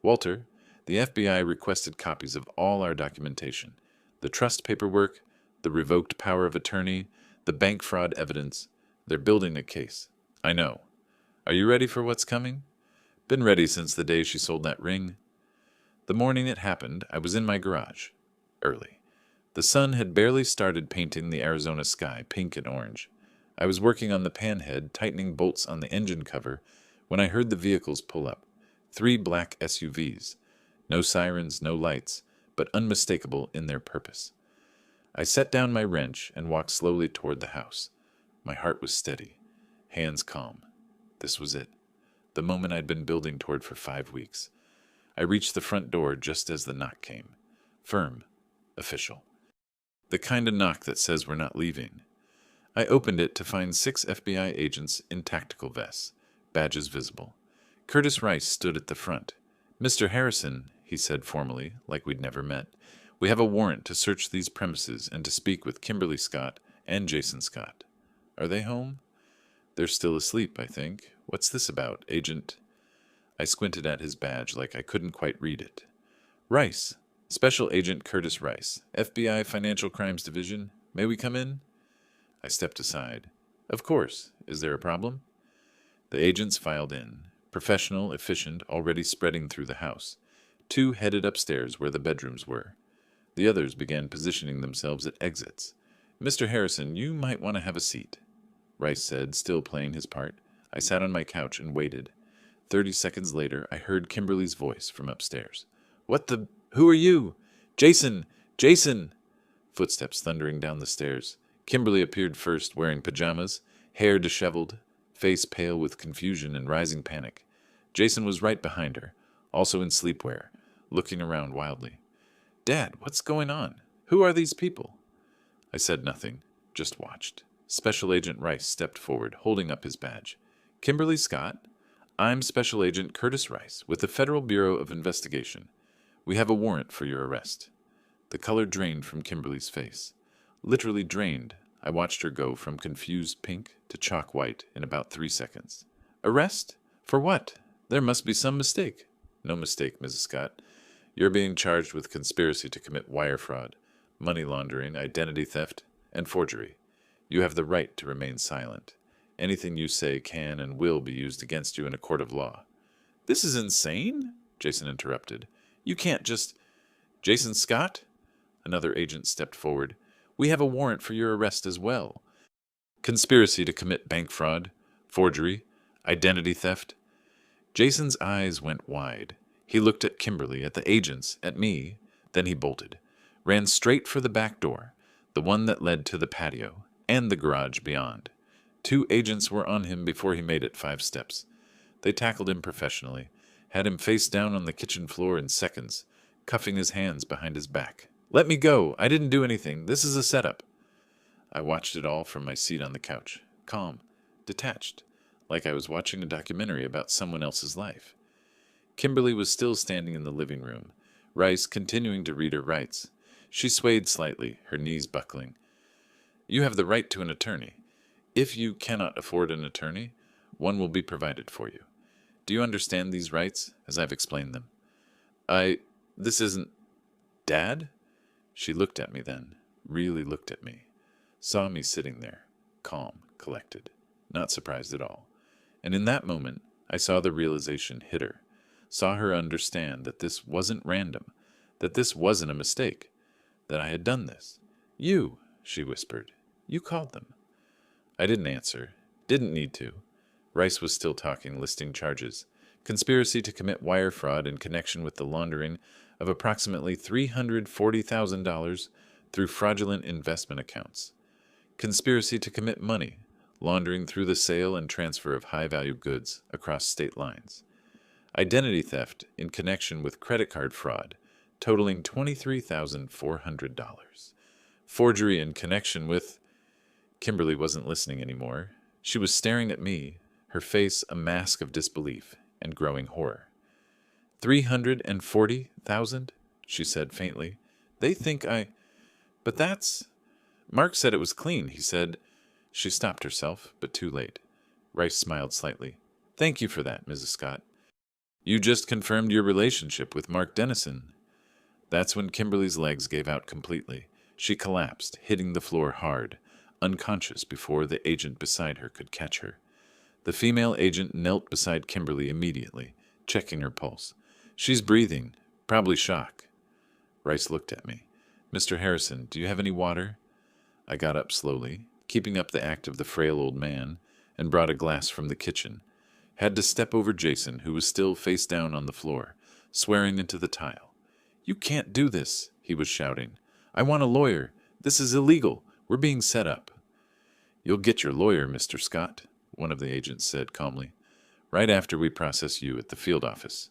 Walter, the FBI requested copies of all our documentation. The trust paperwork, the revoked power of attorney, the bank fraud evidence. They're building a case. I know. Are you ready for what's coming? Been ready since the day she sold that ring. The morning it happened, I was in my garage. Early. The sun had barely started painting the Arizona sky pink and orange. I was working on the panhead, tightening bolts on the engine cover, when I heard the vehicles pull up. 3 black SUVs. No sirens, no lights, but unmistakable in their purpose. I set down my wrench and walked slowly toward the house. My heart was steady, hands calm. This was it. The moment I'd been building toward for 5 weeks. I reached the front door just as the knock came. Firm. Official. The kind of knock that says we're not leaving. I opened it to find 6 FBI agents in tactical vests, badges visible. Curtis Rice stood at the front. Mr. Harrison, he said formally, like we'd never met, we have a warrant to search these premises and to speak with Kimberly Scott and Jason Scott. Are they home? They're still asleep, I think. What's this about, Agent? I squinted at his badge like I couldn't quite read it. Rice. Special Agent Curtis Rice, FBI Financial Crimes Division. May we come in? I stepped aside. Of course. Is there a problem? The agents filed in, professional, efficient, already spreading through the house. Two headed upstairs where the bedrooms were. The others began positioning themselves at exits. "Mr. Harrison, you might want to have a seat," Rice said, still playing his part. I sat on my couch and waited. 30 seconds later, I heard Kimberly's voice from upstairs. "What the... Who are you? Jason! Jason!" Footsteps thundering down the stairs. Kimberly appeared first, wearing pajamas, hair disheveled, face pale with confusion and rising panic. Jason was right behind her, also in sleepwear, looking around wildly. "Dad, what's going on? Who are these people?" I said nothing, just watched. Special Agent Rice stepped forward, holding up his badge. "Kimberly Scott? I'm Special Agent Curtis Rice with the Federal Bureau of Investigation. We have a warrant for your arrest." The color drained from Kimberly's face. Literally drained. I watched her go from confused pink to chalk white in about 3 seconds. "Arrest? For what? There must be some mistake." "No mistake, Mrs. Scott. You're being charged with conspiracy to commit wire fraud, money laundering, identity theft, and forgery. You have the right to remain silent. Anything you say can and will be used against you in a court of law." "This is insane," Jason interrupted. "You can't just—" "Jason Scott?" Another agent stepped forward. "We have a warrant for your arrest as well. Conspiracy to commit bank fraud, forgery, identity theft." Jason's eyes went wide. He looked at Kimberly, at the agents, at me. Then he bolted. Ran straight for the back door, the one that led to the patio, and the garage beyond. 2 agents were on him before he made it 5 steps. They tackled him professionally, had him face down on the kitchen floor in seconds, cuffing his hands behind his back. "Let me go. I didn't do anything. This is a setup." I watched it all from my seat on the couch, calm, detached, like I was watching a documentary about someone else's life. Kimberly was still standing in the living room, Rice continuing to read her rights. She swayed slightly, her knees buckling. "You have the right to an attorney. If you cannot afford an attorney, one will be provided for you. Do you understand these rights, as I've explained them?" This isn't... Dad?" She looked at me then, really looked at me. Saw me sitting there, calm, collected, not surprised at all. And in that moment, I saw the realization hit her. Saw her understand that this wasn't random, that this wasn't a mistake, that I had done this. "You," she whispered. "You called them." I didn't answer. Didn't need to. Rice was still talking, listing charges. Conspiracy to commit wire fraud in connection with the laundering of approximately $340,000 through fraudulent investment accounts. Conspiracy to commit money laundering through the sale and transfer of high-value goods across state lines. Identity theft in connection with credit card fraud, totaling $23,400. Forgery in connection with... Kimberly wasn't listening anymore. She was staring at me, her face a mask of disbelief and growing horror. $340,000? She said faintly. "They think I... But that's... Mark said it was clean. He said..." She stopped herself, but too late. Rice smiled slightly. "Thank you for that, Mrs. Scott. You just confirmed your relationship with Mark Dennison." That's when Kimberly's legs gave out completely. She collapsed, hitting the floor hard, unconscious before the agent beside her could catch her. The female agent knelt beside Kimberly immediately, checking her pulse. "She's breathing, probably shock." Rice looked at me. "Mr. Harrison, do you have any water?" I got up slowly, keeping up the act of the frail old man, and brought a glass from the kitchen. Had to step over Jason, who was still face down on the floor, swearing into the tile. "You can't do this," he was shouting. "I want a lawyer. This is illegal. We're being set up." "You'll get your lawyer, Mr. Scott," one of the agents said calmly, "right after we process you at the field office."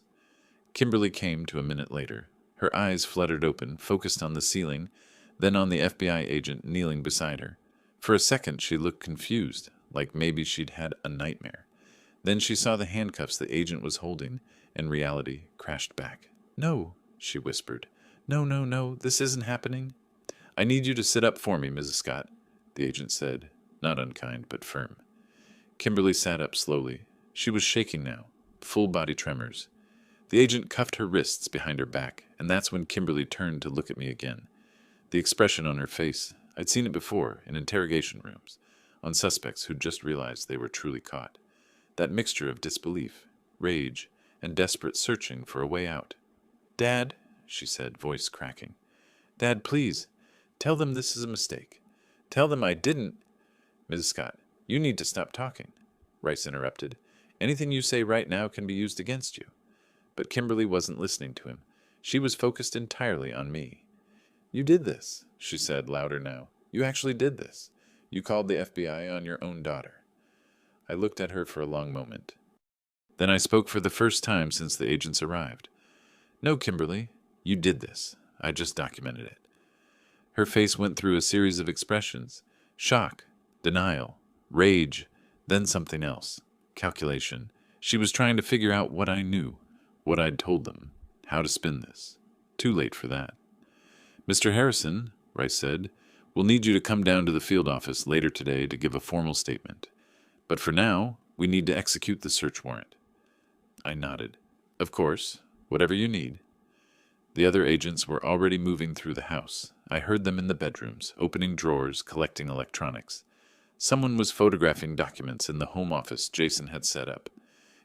Kimberly came to a minute later. Her eyes fluttered open, focused on the ceiling, then on the FBI agent kneeling beside her. For a second she looked confused, like maybe she'd had a nightmare. Then she saw the handcuffs the agent was holding, and reality crashed back. "No," she whispered. "No, no, no, this isn't happening." "I need you to sit up for me, Mrs. Scott," the agent said, not unkind but firm. Kimberly sat up slowly. She was shaking now, full body tremors. The agent cuffed her wrists behind her back, and that's when Kimberly turned to look at me again. The expression on her face, I'd seen it before in interrogation rooms, on suspects who'd just realized they were truly caught. That mixture of disbelief, rage, and desperate searching for a way out. Dad, she said, voice cracking. Dad, please, tell them this is a mistake. Tell them I didn't. Mrs. Scott, you need to stop talking, Rice interrupted. Anything you say right now can be used against you. But Kimberly wasn't listening to him. She was focused entirely on me. You did this, she said, louder now. You actually did this. You called the FBI on your own daughter. I looked at her for a long moment. Then I spoke for the first time since the agents arrived. No, Kimberly, you did this. I just documented it. Her face went through a series of expressions. Shock, denial, rage, then something else. Calculation. She was trying to figure out what I knew, what I'd told them, how to spin this. Too late for that. Mr. Harrison, Rice said, we'll need you to come down to the field office later today to give a formal statement. But for now, we need to execute the search warrant. I nodded. Of course, whatever you need. The other agents were already moving through the house. I heard them in the bedrooms, opening drawers, collecting electronics. Someone was photographing documents in the home office Jason had set up.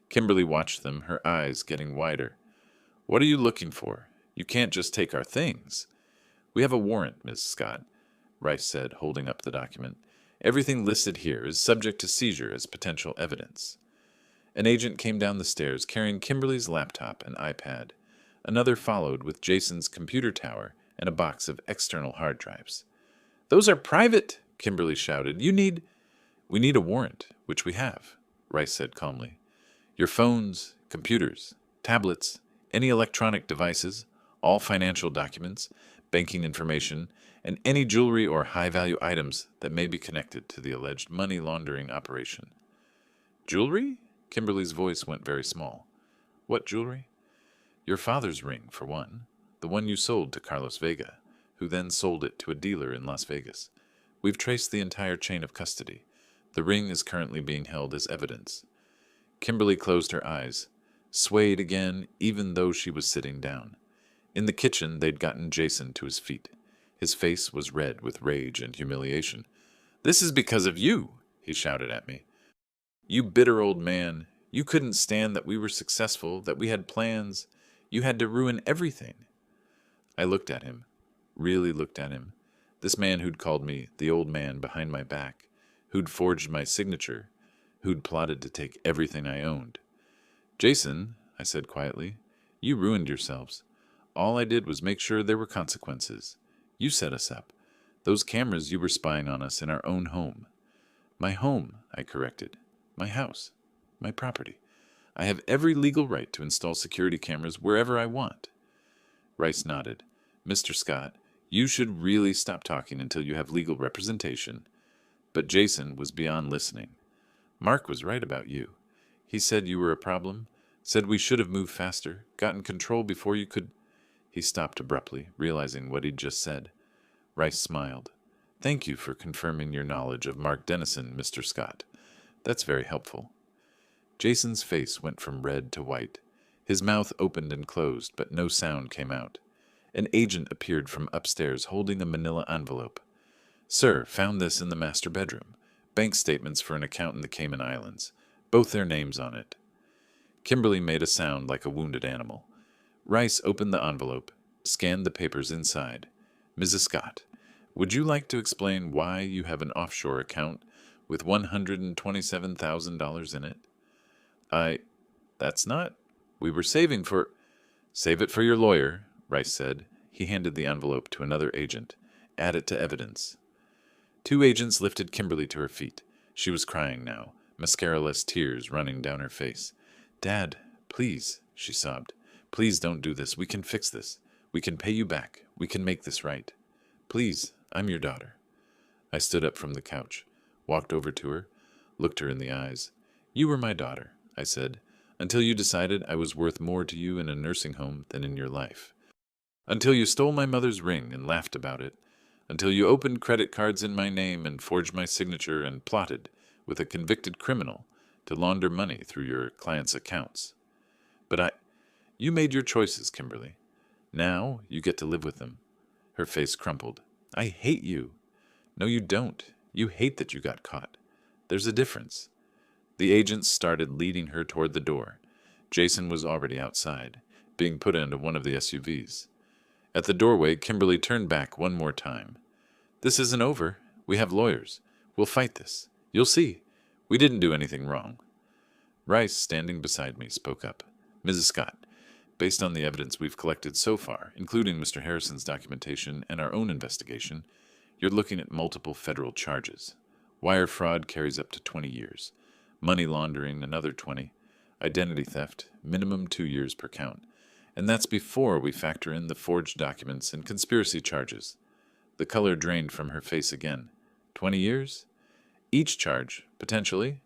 Kimberly watched them, her eyes getting wider. What are you looking for? You can't just take our things. We have a warrant, Miss Scott, Rice said, holding up the document. Everything listed here is subject to seizure as potential evidence. An agent came down the stairs carrying Kimberly's laptop and iPad. Another followed with Jason's computer tower and a box of external hard drives. Those are private, Kimberly shouted. We need a warrant, which we have, Rice said calmly. Your phones, computers, tablets, any electronic devices, all financial documents, banking information, and any jewelry or high-value items that may be connected to the alleged money laundering operation. Jewelry? Kimberly's voice went very small. What jewelry? Your father's ring, for one. The one you sold to Carlos Vega, who then sold it to a dealer in Las Vegas. We've traced the entire chain of custody. The ring is currently being held as evidence. Kimberly closed her eyes, swayed again even though she was sitting down. In the kitchen, they'd gotten Jason to his feet. His face was red with rage and humiliation. This is because of you, he shouted at me. You bitter old man. You couldn't stand that we were successful, that we had plans. You had to ruin everything. I looked at him, really looked at him. This man who'd called me the old man behind my back, who'd forged my signature, who'd plotted to take everything I owned. Jason, I said quietly, you ruined yourselves. All I did was make sure there were consequences. You set us up. Those cameras you were spying on us in our own home. My home, I corrected. My house. My property. I have every legal right to install security cameras wherever I want. Rice nodded. Mr. Scott, you should really stop talking until you have legal representation. But Jason was beyond listening. Mark was right about you. He said you were a problem, said we should have moved faster, gotten control before you could... He stopped abruptly, realizing what he'd just said. Rice smiled. Thank you for confirming your knowledge of Mark Dennison, Mr. Scott. That's very helpful. Jason's face went from red to white. His mouth opened and closed, but no sound came out. An agent appeared from upstairs holding a manila envelope. Sir, found this in the master bedroom. Bank statements for an account in the Cayman Islands. Both their names on it. Kimberly made a sound like a wounded animal. Rice opened the envelope, scanned the papers inside. Mrs. Scott, would you like to explain why you have an offshore account with $127,000 in it? That's not. We were saving for... Save it for your lawyer, Rice said. He handed the envelope to another agent. Add it to evidence. 2 agents lifted Kimberly to her feet. She was crying now, mascara-less tears running down her face. Dad, please, she sobbed. Please don't do this. We can fix this. We can pay you back. We can make this right. Please, I'm your daughter. I stood up from the couch, walked over to her, looked her in the eyes. You were my daughter, I said, until you decided I was worth more to you in a nursing home than in your life. Until you stole my mother's ring and laughed about it. Until you opened credit cards in my name and forged my signature and plotted, with a convicted criminal, to launder money through your client's accounts. But you made your choices, Kimberly. Now you get to live with them. Her face crumpled. I hate you. No, you don't. You hate that you got caught. There's a difference. The agents started leading her toward the door. Jason was already outside. being put into one of the SUVs. At the doorway, Kimberly turned back one more time. "This isn't over. We have lawyers. We'll fight this. You'll see. We didn't do anything wrong." Rice, standing beside me, spoke up. "Mrs. Scott, based on the evidence we've collected so far, including Mr. Harrison's documentation and our own investigation, you're looking at multiple federal charges. Wire fraud carries up to 20 years. Money laundering, another 20. Identity theft, minimum 2 years per count. And that's before we factor in the forged documents and conspiracy charges." The color drained from her face again. 20 years? Each charge, potentially,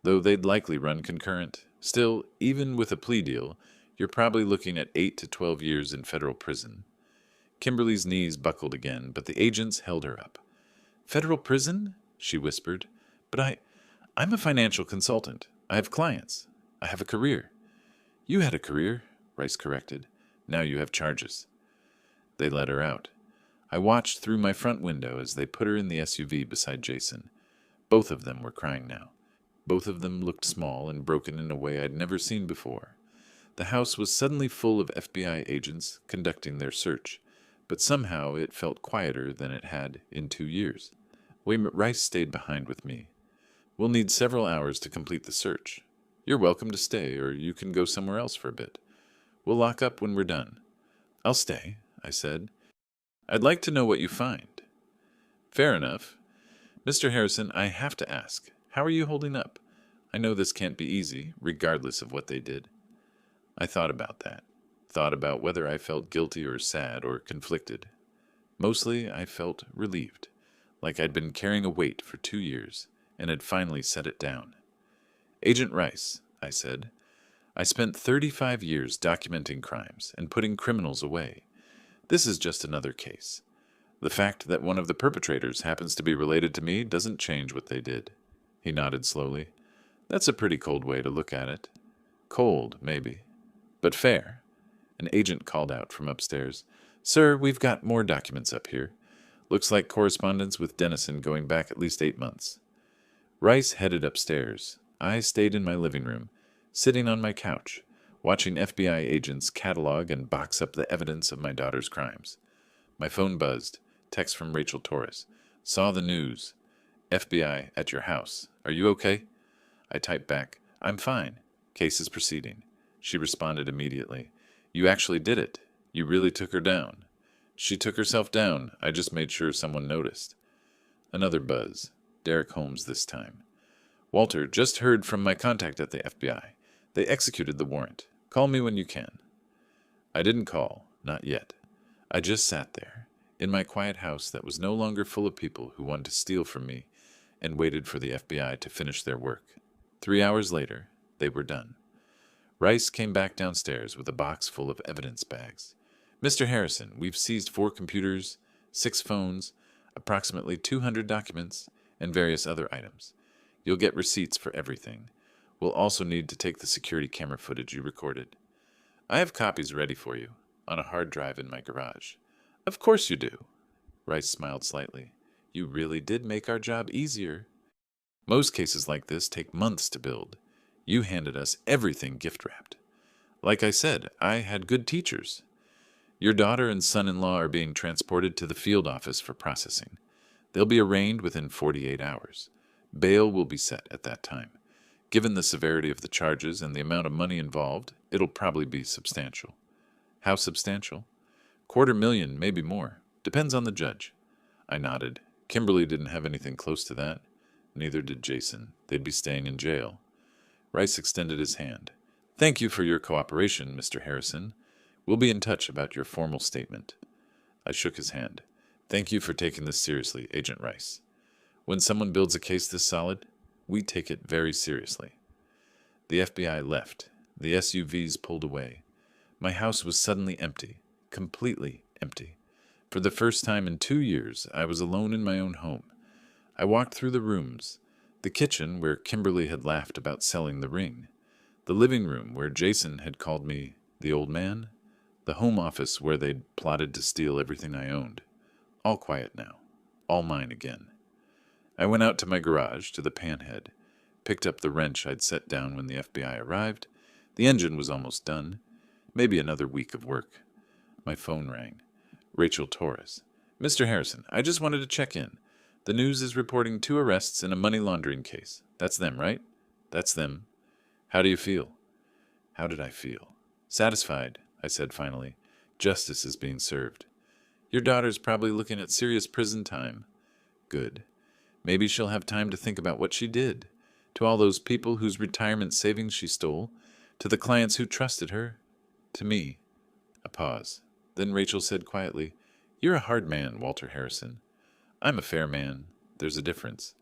though they'd likely run concurrent. Still, even with a plea deal, you're probably looking at 8 to 12 years in federal prison. Kimberly's knees buckled again, but the agents held her up. "Federal prison?" she whispered. "But I'm a financial consultant. I have clients. I have a career." "You had a career," Rice corrected. "Now you have charges." They let her out. I watched through my front window as they put her in the SUV beside Jason. Both of them were crying now. Both of them looked small and broken in a way I'd never seen before. The house was suddenly full of FBI agents conducting their search, but somehow it felt quieter than it had in 2 years. Rice stayed behind with me. "We'll need several hours to complete the search. You're welcome to stay, or you can go somewhere else for a bit. We'll lock up when we're done." "I'll stay," I said. "I'd like to know what you find." "Fair enough. Mr. Harrison, I have to ask, how are you holding up? I know this can't be easy, regardless of what they did." I thought about that. Thought about whether I felt guilty or sad or conflicted. Mostly, I felt relieved, like I'd been carrying a weight for 2 years and had finally set it down. "Agent Rice," I said, "I spent 35 years documenting crimes and putting criminals away. This is just another case. The fact that one of the perpetrators happens to be related to me doesn't change what they did." He nodded slowly. "That's a pretty cold way to look at it." "Cold, maybe, but fair." An agent called out from upstairs. "Sir, we've got more documents up here. Looks like correspondence with Dennison going back at least 8 months." Rice headed upstairs. I stayed in my living room, sitting on my couch, watching FBI agents catalog and box up the evidence of my daughter's crimes. My phone buzzed. Text from Rachel Torres. "Saw the news. FBI at your house. Are you okay?" I typed back, "I'm fine. Case is proceeding." She responded immediately. "You actually did it. You really took her down." "She took herself down. I just made sure someone noticed." Another buzz. Derek Holmes this time. "Walter, just heard from my contact at the FBI. They executed the warrant. Call me when you can." I didn't call. Not yet. I just sat there, in my quiet house that was no longer full of people who wanted to steal from me, and waited for the FBI to finish their work. 3 hours later, they were done. Rice came back downstairs with a box full of evidence bags. "Mr. Harrison, we've seized 4 computers, 6 phones, approximately 200 documents, and various other items. You'll get receipts for everything. We'll also need to take the security camera footage you recorded. I have copies ready for you, on a hard drive in my garage." "Of course you do." Rice smiled slightly. "You really did make our job easier. Most cases like this take months to build. You handed us everything gift-wrapped. Like I said, I had good teachers. Your daughter and son-in-law are being transported to the field office for processing. They'll be arraigned within 48 hours. Bail will be set at that time. Given the severity of the charges and the amount of money involved, it'll probably be substantial." "How substantial?" "$250,000, maybe more. Depends on the judge." I nodded. Kimberly didn't have anything close to that. Neither did Jason. They'd be staying in jail. Rice extended his hand. "Thank you for your cooperation, Mr. Harrison. We'll be in touch about your formal statement." I shook his hand. "Thank you for taking this seriously, Agent Rice. When someone builds a case this solid, we take it very seriously." The FBI left. The SUVs pulled away. My house was suddenly empty, completely empty. For the first time in 2 years, I was alone in my own home. I walked through the rooms. The kitchen, where Kimberly had laughed about selling the ring. The living room, where Jason had called me the old man. The home office, where they'd plotted to steal everything I owned. All quiet now. All mine again. I went out to my garage, to the panhead. Picked up the wrench I'd set down when the FBI arrived. The engine was almost done. Maybe another week of work. My phone rang. Rachel Torres. Mr. Harrison, I just wanted to check in. The news is reporting 2 arrests in a money laundering case. That's them, right? That's them. How do you feel? How did I feel? Satisfied, I said finally. Justice is being served. Your daughter's probably looking at serious prison time. Good. Maybe she'll have time to think about what she did. To all those people whose retirement savings she stole. To the clients who trusted her. To me. A pause. Then Rachel said quietly, You're a hard man, Walter Harrison. I'm a fair man. There's a difference.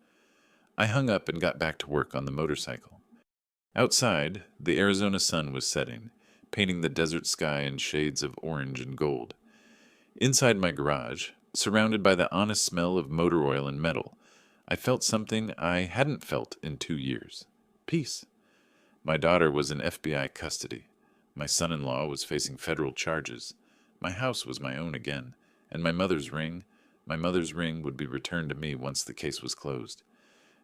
I hung up and got back to work on the motorcycle. Outside, the Arizona sun was setting, painting the desert sky in shades of orange and gold. Inside my garage, surrounded by the honest smell of motor oil and metal, I felt something I hadn't felt in 2 years. Peace. My daughter was in FBI custody. My son-in-law was facing federal charges. My house was my own again, and my mother's ring would be returned to me once the case was closed.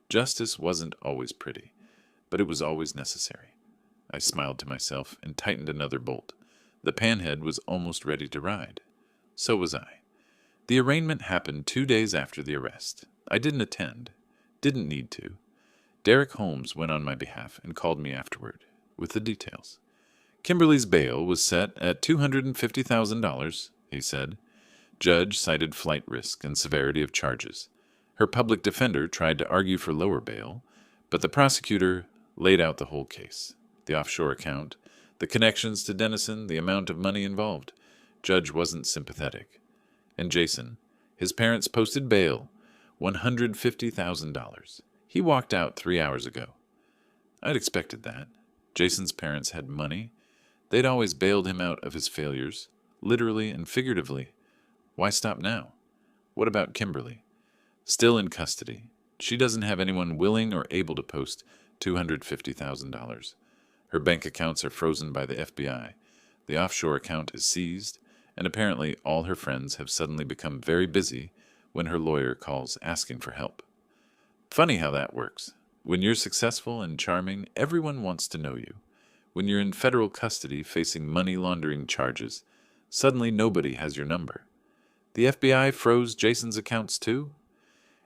Justice wasn't always pretty, but it was always necessary. I smiled to myself and tightened another bolt. The panhead was almost ready to ride. So was I. The arraignment happened 2 days after the arrest. I didn't attend. Didn't need to. Derek Holmes went on my behalf and called me afterward, with the details. Kimberly's bail was set at $250,000, he said. Judge cited flight risk and severity of charges. Her public defender tried to argue for lower bail, but the prosecutor laid out the whole case. The offshore account, the connections to Dennison, the amount of money involved. Judge wasn't sympathetic. And Jason, his parents posted bail, $150,000. He walked out 3 hours ago. I'd expected that. Jason's parents had money. They'd always bailed him out of his failures, literally and figuratively. Why stop now? What about Kimberly? Still in custody. She doesn't have anyone willing or able to post $250,000. Her bank accounts are frozen by the FBI. The offshore account is seized, and apparently all her friends have suddenly become very busy when her lawyer calls asking for help. Funny how that works. When you're successful and charming, everyone wants to know you. When you're in federal custody facing money laundering charges, suddenly nobody has your number. The FBI froze Jason's accounts too?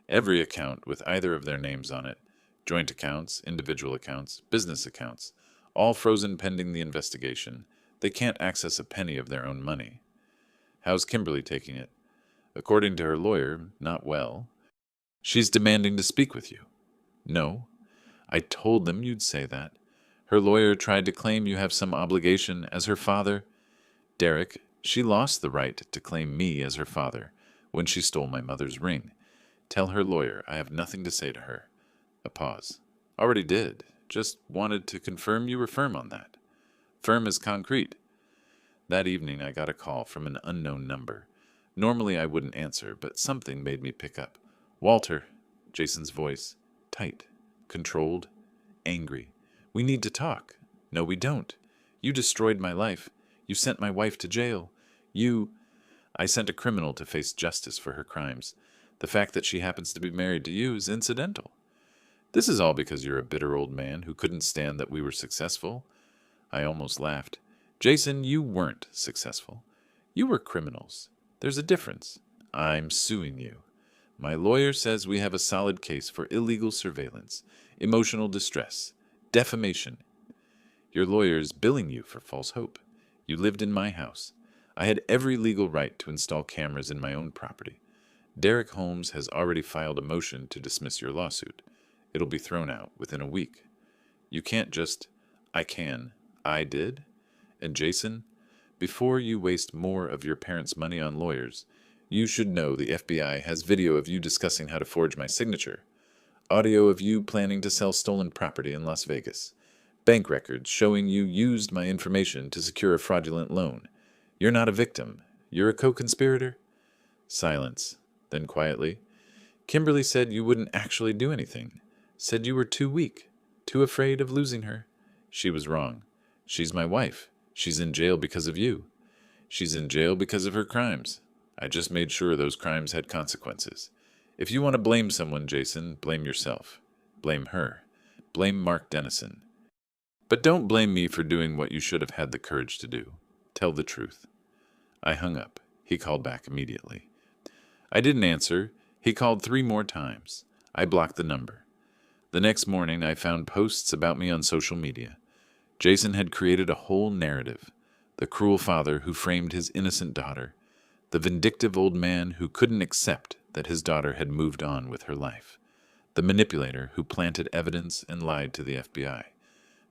Every account with either of their names on it, joint accounts, individual accounts, business accounts, all frozen pending the investigation. They can't access a penny of their own money. How's Kimberly taking it? According to her lawyer, not well. She's demanding to speak with you. No. I told them you'd say that. Her lawyer tried to claim you have some obligation as her father. Derek, she lost the right to claim me as her father when she stole my mother's ring. Tell her lawyer I have nothing to say to her. A pause. Already did. Just wanted to confirm you were firm on that. Firm as concrete. That evening I got a call from an unknown number. Normally I wouldn't answer, but something made me pick up. Walter, Jason's voice, tight, controlled, angry. We need to talk. No, we don't. You destroyed my life. You sent my wife to jail. I sent a criminal to face justice for her crimes. The fact that she happens to be married to you is incidental. This is all because you're a bitter old man who couldn't stand that we were successful. I almost laughed. Jason, you weren't successful. You were criminals. There's a difference. I'm suing you. My lawyer says we have a solid case for illegal surveillance, emotional distress, defamation. Your lawyer is billing you for false hope. You lived in my house. I had every legal right to install cameras in my own property. Derek Holmes has already filed a motion to dismiss your lawsuit. It'll be thrown out within a week. You can't just, I can, I did. And Jason, before you waste more of your parents' money on lawyers, you should know the FBI has video of you discussing how to forge my signature, audio of you planning to sell stolen property in Las Vegas, bank records showing you used my information to secure a fraudulent loan. You're not a victim. You're a co-conspirator. Silence. Then quietly, Kimberly said you wouldn't actually do anything. Said you were too weak, too afraid of losing her. She was wrong. She's my wife. She's in jail because of you. She's in jail because of her crimes. I just made sure those crimes had consequences. If you want to blame someone, Jason, blame yourself. Blame her. Blame Mark Dennison. But don't blame me for doing what you should have had the courage to do. Tell the truth. I hung up. He called back immediately. I didn't answer. He called 3 more times. I blocked the number. The next morning, I found posts about me on social media. Jason had created a whole narrative. The cruel father who framed his innocent daughter. The vindictive old man who couldn't accept that his daughter had moved on with her life. The manipulator who planted evidence and lied to the FBI.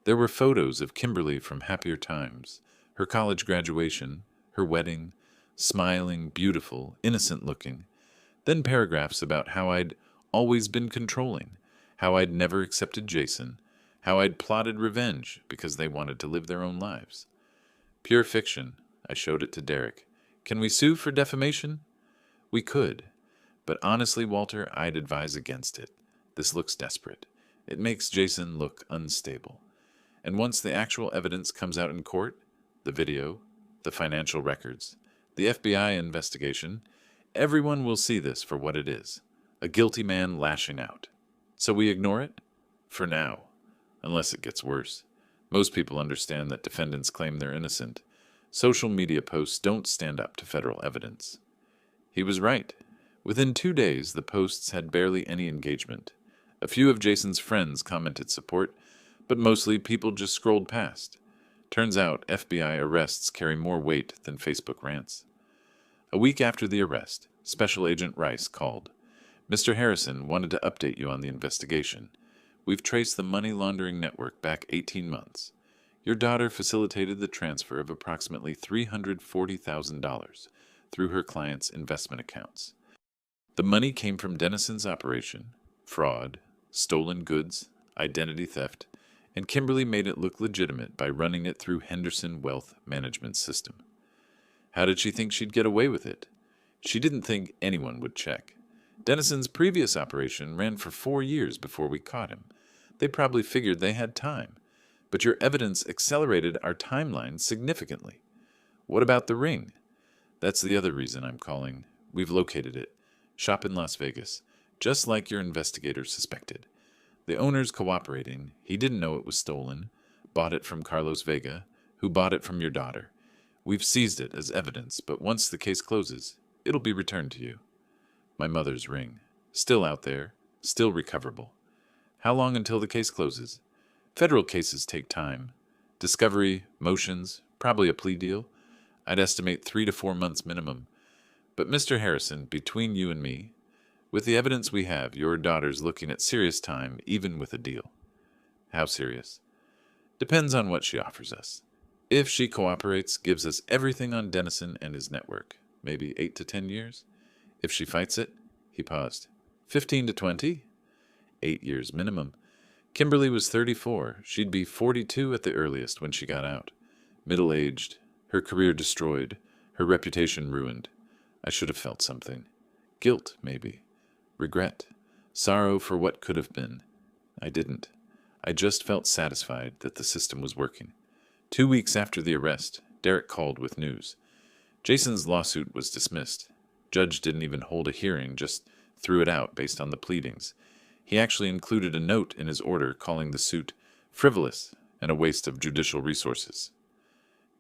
There were photos of Kimberly from happier times, her college graduation, her wedding, smiling, beautiful, innocent-looking. Then paragraphs about how I'd always been controlling, how I'd never accepted Jason, how I'd plotted revenge because they wanted to live their own lives. Pure fiction. I showed it to Derek. Can we sue for defamation? We could. But honestly, Walter, I'd advise against it. This looks desperate. It makes Jason look unstable. And once the actual evidence comes out in court, the video, the financial records, the FBI investigation, everyone will see this for what it is. A guilty man lashing out. So we ignore it? For now. Unless it gets worse. Most people understand that defendants claim they're innocent. Social media posts don't stand up to federal evidence. He was right. Within 2 days, the posts had barely any engagement. A few of Jason's friends commented support, but mostly people just scrolled past. Turns out FBI arrests carry more weight than Facebook rants. A week after the arrest, Special Agent Rice called. Mr. Harrison wanted to update you on the investigation. We've traced the money laundering network back 18 months. Your daughter facilitated the transfer of approximately $340,000 through her clients' investment accounts. The money came from Dennison's operation, fraud, stolen goods, identity theft, and Kimberly made it look legitimate by running it through Henderson Wealth Management System. How did she think she'd get away with it? She didn't think anyone would check. Dennison's previous operation ran for 4 years before we caught him. They probably figured they had time. But your evidence accelerated our timeline significantly. What about the ring? That's the other reason I'm calling. We've located it. Shop in Las Vegas, just like your investigators suspected. The owner's cooperating. He didn't know it was stolen. Bought it from Carlos Vega, who bought it from your daughter. We've seized it as evidence, but once the case closes, it'll be returned to you. My mother's ring. Still out there. Still recoverable. How long until the case closes? Federal cases take time. Discovery, motions, probably a plea deal. I'd estimate 3 to 4 months minimum. But Mr. Harrison, between you and me, with the evidence we have, your daughter's looking at serious time, even with a deal. How serious? Depends on what she offers us. If she cooperates, gives us everything on Dennison and his network, maybe 8 to 10 years. If she fights it, he paused. 15 to 20? 8 years minimum. Kimberly was 34. She'd be 42 at the earliest when she got out. Middle-aged, her career destroyed, her reputation ruined. I should have felt something. Guilt, maybe. Regret. Sorrow for what could have been. I didn't. I just felt satisfied that the system was working. 2 weeks after the arrest, Derek called with news. Jason's lawsuit was dismissed. Judge didn't even hold a hearing, just threw it out based on the pleadings. He actually included a note in his order calling the suit frivolous and a waste of judicial resources.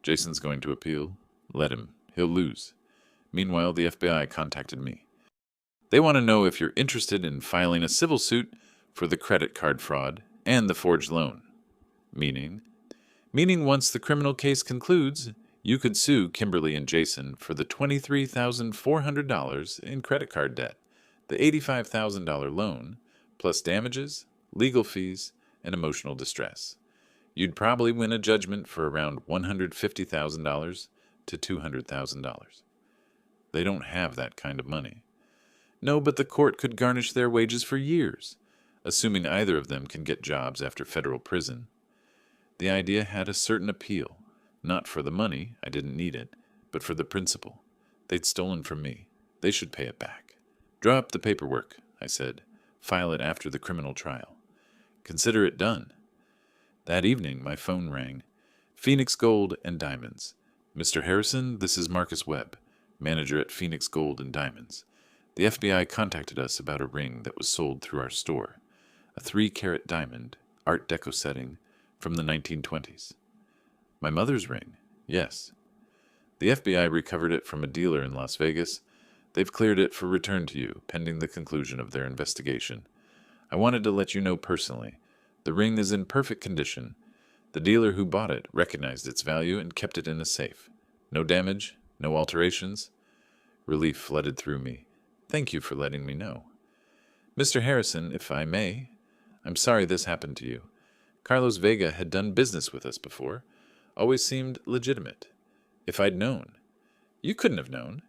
Jason's going to appeal. Let him. He'll lose. Meanwhile, the FBI contacted me. They want to know if you're interested in filing a civil suit for the credit card fraud and the forged loan. Meaning once the criminal case concludes, you could sue Kimberly and Jason for the $23,400 in credit card debt, the $85,000 loan, plus damages, legal fees, and emotional distress. You'd probably win a judgment for around $150,000 to $200,000. They don't have that kind of money. No, but the court could garnish their wages for years, assuming either of them can get jobs after federal prison. The idea had a certain appeal, not for the money, I didn't need it, but for the principle. They'd stolen from me. They should pay it back. Draw up the paperwork, I said. File it after the criminal trial. Consider it done. That evening, my phone rang. Phoenix Gold and Diamonds. Mr. Harrison, this is Marcus Webb, manager at Phoenix Gold and Diamonds. The FBI contacted us about a ring that was sold through our store. A 3-carat diamond, Art Deco setting, from the 1920s. My mother's ring? Yes. The FBI recovered it from a dealer in Las Vegas. They've cleared it for return to you, pending the conclusion of their investigation. I wanted to let you know personally. The ring is in perfect condition. The dealer who bought it recognized its value and kept it in a safe. No damage, no alterations. Relief flooded through me. Thank you for letting me know. Mr. Harrison, if I may, I'm sorry this happened to you. Carlos Vega had done business with us before. Always seemed legitimate. If I'd known. You couldn't have known.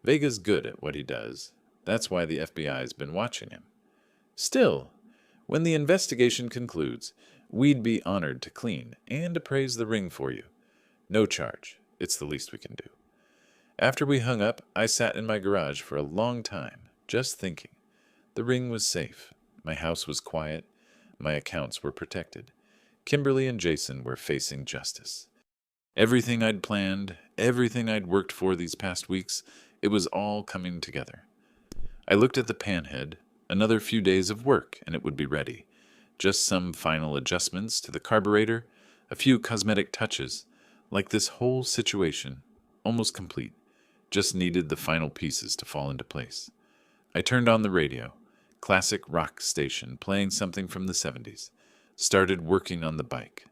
Vega's good at what he does. That's why the FBI's been watching him. Still, when the investigation concludes, we'd be honored to clean and appraise the ring for you. No charge. It's the least we can do. After we hung up, I sat in my garage for a long time, just thinking. The ring was safe. My house was quiet. My accounts were protected. Kimberly and Jason were facing justice. Everything I'd planned, everything I'd worked for these past weeks, it was all coming together. I looked at the panhead. Another few days of work, and it would be ready. Just some final adjustments to the carburetor, a few cosmetic touches, like this whole situation, almost complete. Just needed the final pieces to fall into place. I turned on the radio, classic rock station, playing something from the 70s. Started working on the bike.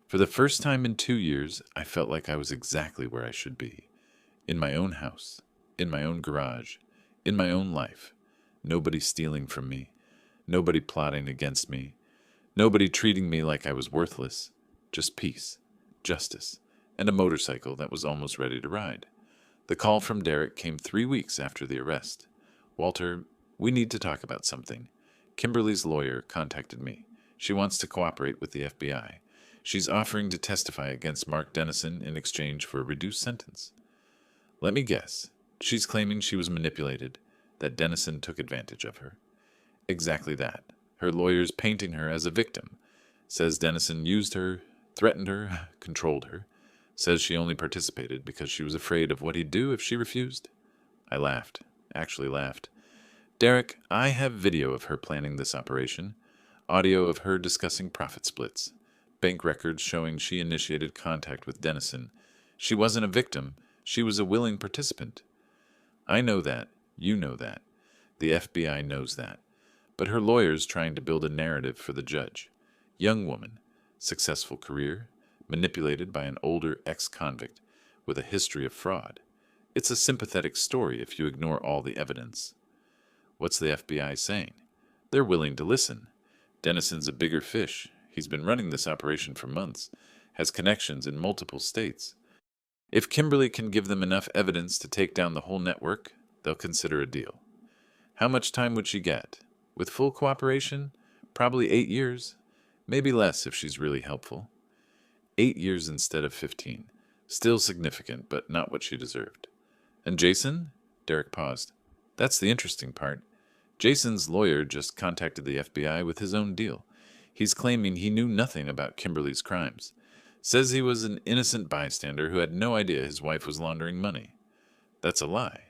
For the first time in 2 years, I felt like I was exactly where I should be. In my own house, in my own garage, in my own life. Nobody stealing from me. Nobody plotting against me. Nobody treating me like I was worthless. Just peace, justice, and a motorcycle that was almost ready to ride. The call from Derek came 3 weeks after the arrest. Walter, we need to talk about something. Kimberly's lawyer contacted me. She wants to cooperate with the FBI. She's offering to testify against Mark Dennison in exchange for a reduced sentence. Let me guess. She's claiming she was manipulated, that Dennison took advantage of her. Exactly that. Her lawyer's painting her as a victim. Says Dennison used her, threatened her, controlled her. Says she only participated because she was afraid of what he'd do if she refused. I laughed. Actually laughed. Derek, I have video of her planning this operation. Audio of her discussing profit splits. Bank records showing she initiated contact with Dennison. She wasn't a victim. She was a willing participant. I know that. You know that. The FBI knows that. But her lawyer's trying to build a narrative for the judge. Young woman. Successful career. Manipulated by an older ex-convict with a history of fraud. It's a sympathetic story if you ignore all the evidence. What's the FBI saying? They're willing to listen. Dennison's a bigger fish. He's been running this operation for months. Has connections in multiple states. If Kimberly can give them enough evidence to take down the whole network, they'll consider a deal. How much time would she get? With full cooperation? Probably 8 years. Maybe less if she's really helpful. 8 years instead of 15. Still significant, but not what she deserved. And Jason? Derek paused. That's the interesting part. Jason's lawyer just contacted the FBI with his own deal. He's claiming he knew nothing about Kimberly's crimes. Says he was an innocent bystander who had no idea his wife was laundering money. That's a lie.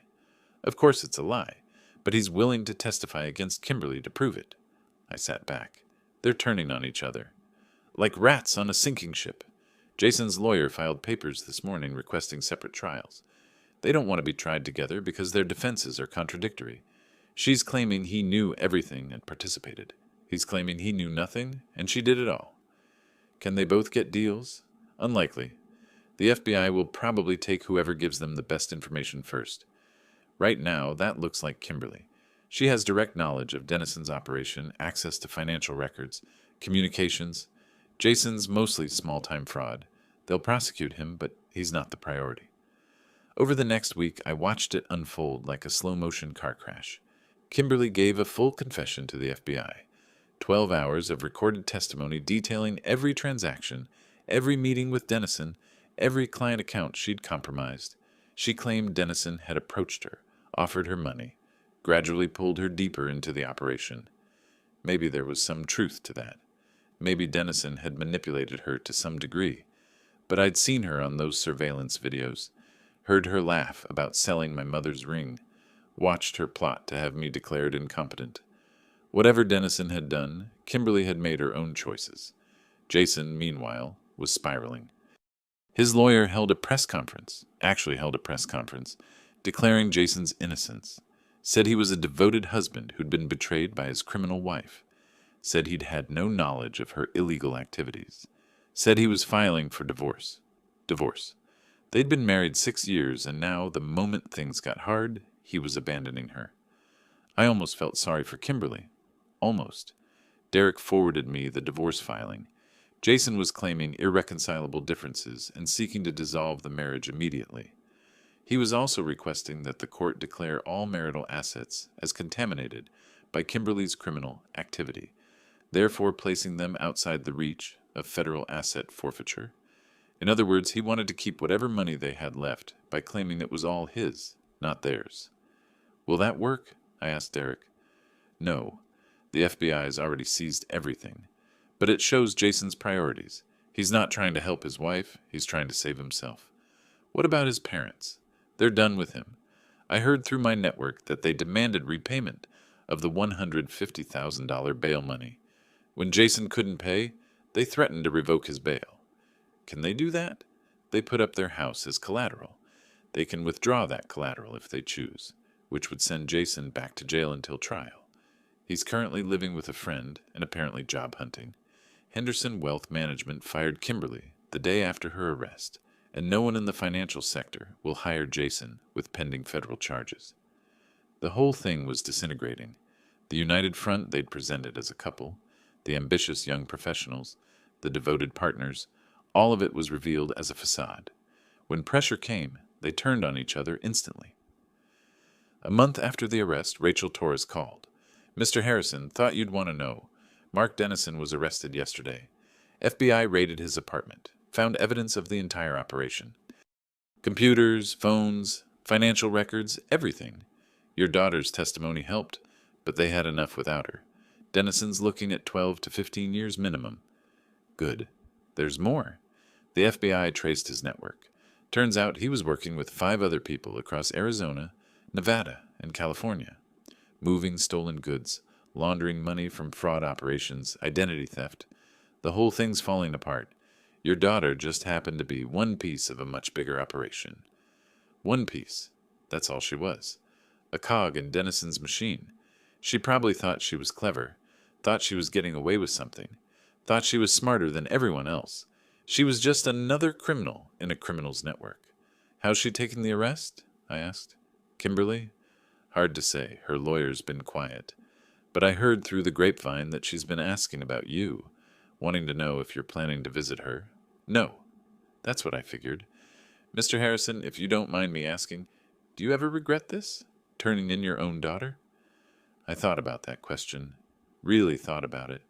Of course it's a lie, but he's willing to testify against Kimberly to prove it. I sat back. They're turning on each other. Like rats on a sinking ship. Jason's lawyer filed papers this morning requesting separate trials. They don't want to be tried together because their defenses are contradictory. She's claiming he knew everything and participated. He's claiming he knew nothing and she did it all. Can they both get deals? Unlikely. The FBI will probably take whoever gives them the best information first. Right now, that looks like Kimberly. She has direct knowledge of Dennison's operation, access to financial records, communications. Jason's mostly small-time fraud. They'll prosecute him, but he's not the priority. Over the next week, I watched it unfold like a slow-motion car crash. Kimberly gave a full confession to the FBI. 12 hours of recorded testimony detailing every transaction, every meeting with Dennison, every client account she'd compromised. She claimed Dennison had approached her, offered her money, gradually pulled her deeper into the operation. Maybe there was some truth to that. Maybe Dennison had manipulated her to some degree. But I'd seen her on those surveillance videos, heard her laugh about selling my mother's ring, watched her plot to have me declared incompetent. Whatever Dennison had done, Kimberly had made her own choices. Jason, meanwhile, was spiraling. His lawyer actually held a press conference, declaring Jason's innocence. Said he was a devoted husband who'd been betrayed by his criminal wife. Said he'd had no knowledge of her illegal activities. Said he was filing for divorce. Divorce. They'd been married 6 years, and now, the moment things got hard, he was abandoning her. I almost felt sorry for Kimberly. Almost. Derek forwarded me the divorce filing. Jason was claiming irreconcilable differences and seeking to dissolve the marriage immediately. He was also requesting that the court declare all marital assets as contaminated by Kimberly's criminal activity, therefore placing them outside the reach of federal asset forfeiture. In other words, he wanted to keep whatever money they had left by claiming it was all his, not theirs. Will that work? I asked Derek. No. The FBI has already seized everything. But it shows Jason's priorities. He's not trying to help his wife, he's trying to save himself. What about his parents? They're done with him. I heard through my network that they demanded repayment of the $150,000 bail money. When Jason couldn't pay, they threatened to revoke his bail. Can they do that? They put up their house as collateral. They can withdraw that collateral if they choose, which would send Jason back to jail until trial. He's currently living with a friend and apparently job hunting. Henderson Wealth Management fired Kimberly the day after her arrest, and no one in the financial sector will hire Jason with pending federal charges. The whole thing was disintegrating. The united front they'd presented as a couple, the ambitious young professionals, the devoted partners, all of it was revealed as a facade. When pressure came, they turned on each other instantly. A month after the arrest, Rachel Torres called. Mr. Harrison, thought you'd want to know. Mark Dennison was arrested yesterday. FBI raided his apartment, found evidence of the entire operation. Computers, phones, financial records, everything. Your daughter's testimony helped, but they had enough without her. Dennison's looking at 12 to 15 years minimum. Good. There's more. The FBI traced his network. Turns out he was working with 5 other people across Arizona, Nevada, and California. Moving stolen goods, laundering money from fraud operations, identity theft. The whole thing's falling apart. Your daughter just happened to be one piece of a much bigger operation. One piece. That's all she was. A cog in Dennison's machine. She probably thought she was clever, thought she was getting away with something, thought she was smarter than everyone else. She was just another criminal in a criminal's network. How's she taken the arrest? I asked. Kimberly? Hard to say. Her lawyer's been quiet. But I heard through the grapevine that she's been asking about you, wanting to know if you're planning to visit her. No. That's what I figured. Mr. Harrison, if you don't mind me asking, do you ever regret this? Turning in your own daughter? I thought about that question. Really thought about it.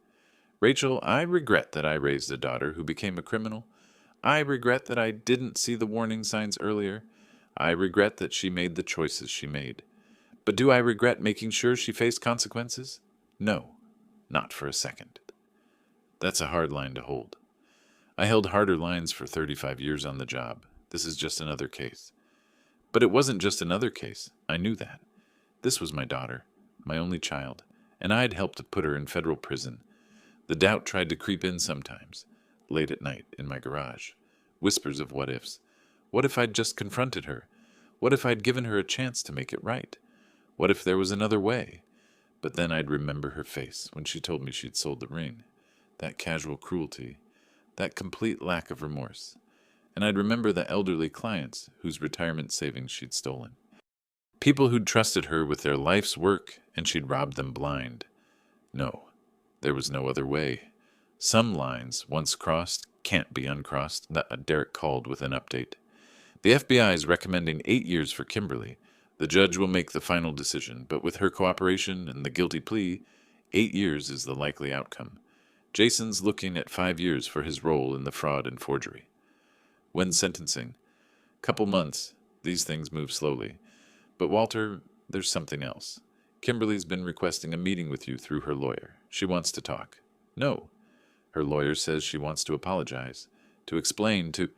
Rachel, I regret that I raised a daughter who became a criminal. I regret that I didn't see the warning signs earlier. I regret that she made the choices she made. But do I regret making sure she faced consequences? No, not for a second. That's a hard line to hold. I held harder lines for 35 years on the job. This is just another case. But it wasn't just another case. I knew that. This was my daughter, my only child, and I'd helped to put her in federal prison. The doubt tried to creep in sometimes, late at night in my garage. Whispers of what ifs. What if I'd just confronted her? What if I'd given her a chance to make it right? What if there was another way? But then I'd remember her face when she told me she'd sold the ring. That casual cruelty. That complete lack of remorse. And I'd remember the elderly clients whose retirement savings she'd stolen. People who'd trusted her with their life's work, and she'd robbed them blind. No, there was no other way. Some lines, once crossed, can't be uncrossed, Derek called with an update. The FBI is recommending 8 years for Kimberly. The judge will make the final decision, but with her cooperation and the guilty plea, 8 years is the likely outcome. Jason's looking at 5 years for his role in the fraud and forgery. When sentencing? Couple months. These things move slowly. But Walter, there's something else. Kimberly's been requesting a meeting with you through her lawyer. She wants to talk. No. Her lawyer says she wants to apologize, to explain, to...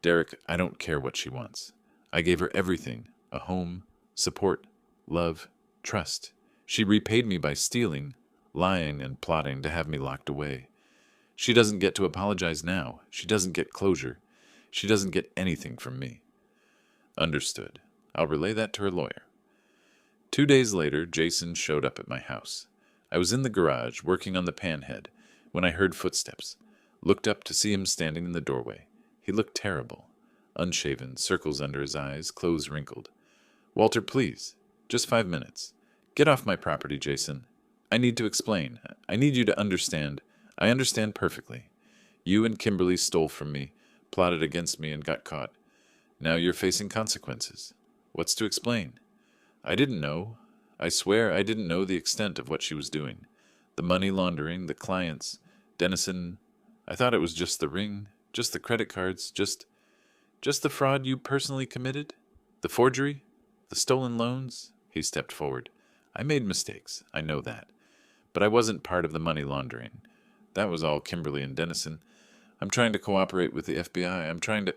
Derek, I don't care what she wants. I gave her everything. A home, support, love, trust. She repaid me by stealing, lying, and plotting to have me locked away. She doesn't get to apologize now. She doesn't get closure. She doesn't get anything from me. Understood. I'll relay that to her lawyer. 2 days later, Jason showed up at my house. I was in the garage, working on the panhead, when I heard footsteps. Looked up to see him standing in the doorway. He looked terrible. Unshaven, circles under his eyes, clothes wrinkled. Walter, please. Just 5 minutes. Get off my property, Jason. I need to explain. I need you to understand. I understand perfectly. You and Kimberly stole from me, plotted against me, and got caught. Now you're facing consequences. What's to explain? I didn't know. I swear I didn't know the extent of what she was doing. The money laundering, the clients, Dennison. I thought it was just the ring, just the credit cards, just the fraud you personally committed? The forgery? The stolen loans? He stepped forward. I made mistakes, I know that. But I wasn't part of the money laundering. That was all Kimberly and Dennison. I'm trying to cooperate with the FBI.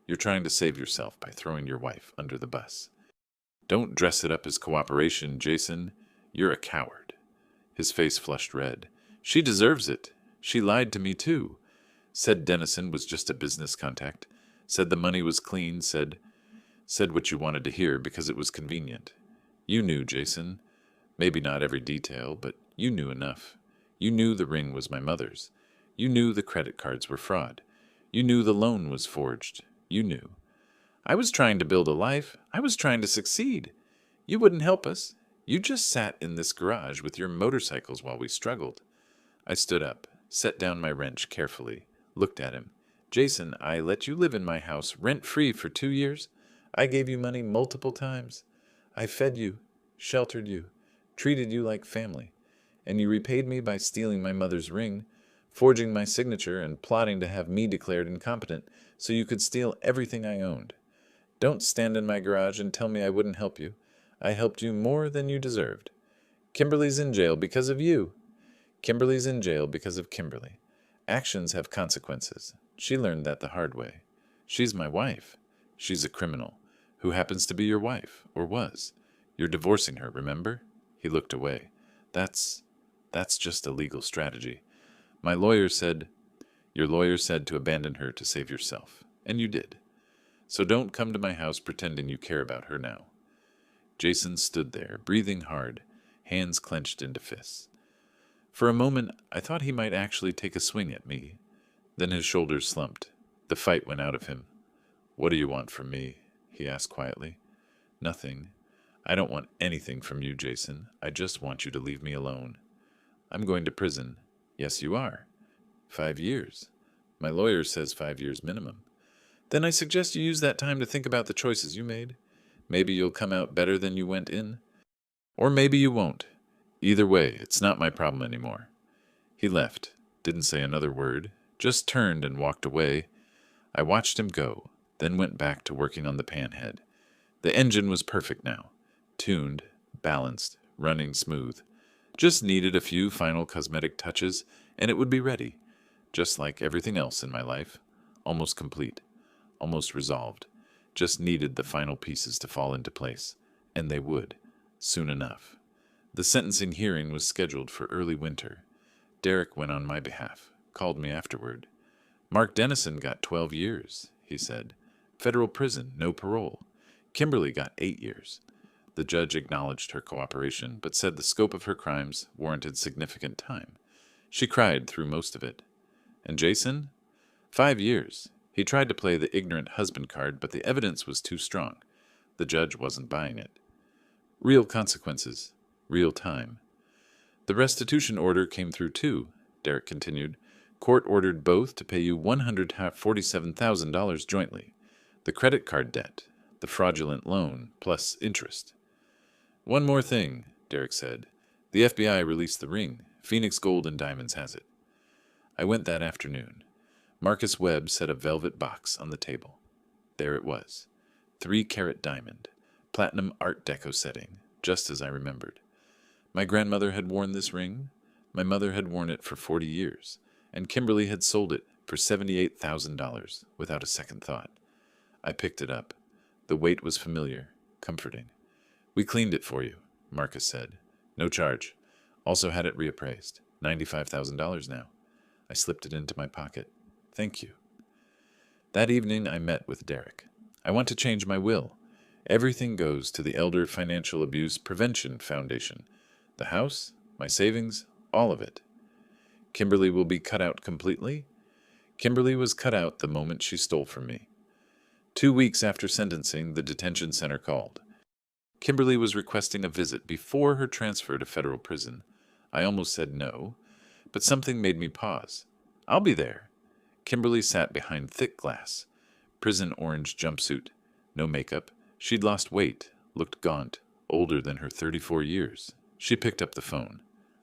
You're trying to save yourself by throwing your wife under the bus. Don't dress it up as cooperation, Jason. You're a coward. His face flushed red. She deserves it. She lied to me, too. Said Dennison was just a business contact. Said the money was clean. Said what you wanted to hear because it was convenient. You knew, Jason. Maybe not every detail, but you knew enough. You knew the ring was my mother's. You knew the credit cards were fraud. You knew the loan was forged. You knew. I was trying to build a life. I was trying to succeed. You wouldn't help us. You just sat in this garage with your motorcycles while we struggled. I stood up, set down my wrench carefully, looked at him. Jason, I let you live in my house rent-free for 2 years. I gave you money multiple times. I fed you, sheltered you, treated you like family. And you repaid me by stealing my mother's ring, forging my signature, and plotting to have me declared incompetent so you could steal everything I owned. Don't stand in my garage and tell me I wouldn't help you. I helped you more than you deserved. Kimberly's in jail because of you. Kimberly's in jail because of Kimberly. Actions have consequences. She learned that the hard way. She's my wife. She's a criminal, who happens to be your wife, or was. You're divorcing her, remember? He looked away. That's just a legal strategy. Your lawyer said to abandon her to save yourself. And you did. So don't come to my house pretending you care about her now. Jason stood there, breathing hard, hands clenched into fists. For a moment, I thought he might actually take a swing at me. Then his shoulders slumped. The fight went out of him. What do you want from me? He asked quietly. Nothing. I don't want anything from you, Jason. I just want you to leave me alone. I'm going to prison. Yes, you are. 5 years. My lawyer says 5 years minimum. Then I suggest you use that time to think about the choices you made. Maybe you'll come out better than you went in. Or maybe you won't. Either way, it's not my problem anymore. He left, didn't say another word, just turned and walked away. I watched him go, then went back to working on the panhead. The engine was perfect now. Tuned, balanced, running smooth. Just needed a few final cosmetic touches, and it would be ready. Just like everything else in my life. Almost complete. Almost resolved. Just needed the final pieces to fall into place. And they would. Soon enough. The sentencing hearing was scheduled for early winter. Derek went on my behalf. Called me afterward. Mark Dennison got 12 years, he said. Federal prison, no parole. Kimberly got 8 years. The judge acknowledged her cooperation, but said the scope of her crimes warranted significant time. She cried through most of it. And Jason? 5 years. He tried to play the ignorant husband card, but the evidence was too strong. The judge wasn't buying it. Real consequences. Real time. The restitution order came through too, Derek continued. Court ordered both to pay you $147,000 jointly. The credit card debt, the fraudulent loan, plus interest. One more thing, Derek said. The FBI released the ring. Phoenix Gold and Diamonds has it. I went that afternoon. Marcus Webb set a velvet box on the table. There it was. 3-carat diamond. Platinum Art Deco setting, just as I remembered. My grandmother had worn this ring. My mother had worn it for 40 years. And Kimberly had sold it for $78,000 without a second thought. I picked it up. The weight was familiar, comforting. We cleaned it for you, Marcus said. No charge. Also had it reappraised. $95,000 now. I slipped it into my pocket. Thank you. That evening I met with Derek. I want to change my will. Everything goes to the Elder Financial Abuse Prevention Foundation. The house, my savings, all of it. Kimberly will be cut out completely. Kimberly was cut out the moment she stole from me. 2 weeks after sentencing, the detention center called. Kimberly was requesting a visit before her transfer to federal prison. I almost said no, but something made me pause. I'll be there. Kimberly sat behind thick glass, prison orange jumpsuit, no makeup. She'd lost weight, looked gaunt, older than her 34 years. She picked up the phone.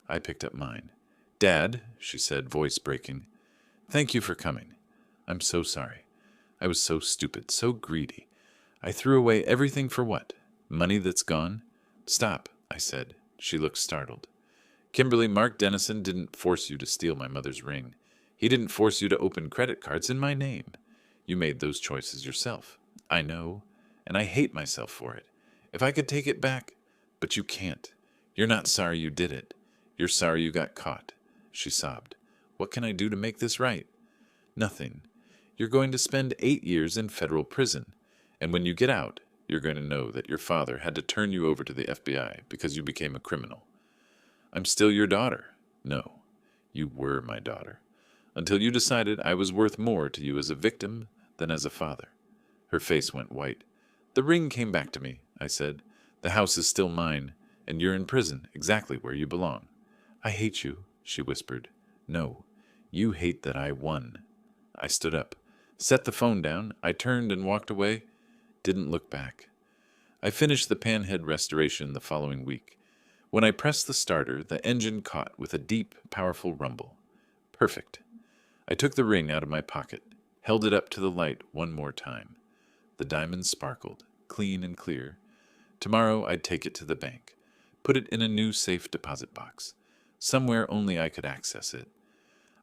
I picked up mine. "Dad," she said, voice breaking. "Thank you for coming. I'm so sorry. I was so stupid, so greedy. I threw away everything for what? Money that's gone?" "Stop," I said. She looked startled. "Kimberly, Mark Dennison didn't force you to steal my mother's ring. He didn't force you to open credit cards in my name. You made those choices yourself. I know, and I hate myself for it. If I could take it back, but you can't. You're not sorry you did it. You're sorry you got caught." She sobbed. "What can I do to make this right?" "Nothing. You're going to spend 8 years in federal prison, and when you get out, you're going to know that your father had to turn you over to the FBI because you became a criminal. I'm still your daughter. No, you were my daughter, until you decided I was worth more to you as a victim than as a father." Her face went white. "The ring came back to me," I said. "The house is still mine, and you're in prison, exactly where you belong." "I hate you," she whispered. "No, you hate that I won." I stood up, set the phone down. I turned and walked away, didn't look back. I finished the panhead restoration the following week. When I pressed the starter, the engine caught with a deep, powerful rumble. Perfect. I took the ring out of my pocket, held it up to the light one more time. The diamonds sparkled, clean and clear. Tomorrow I'd take it to the bank, put it in a new safe deposit box, somewhere only I could access it.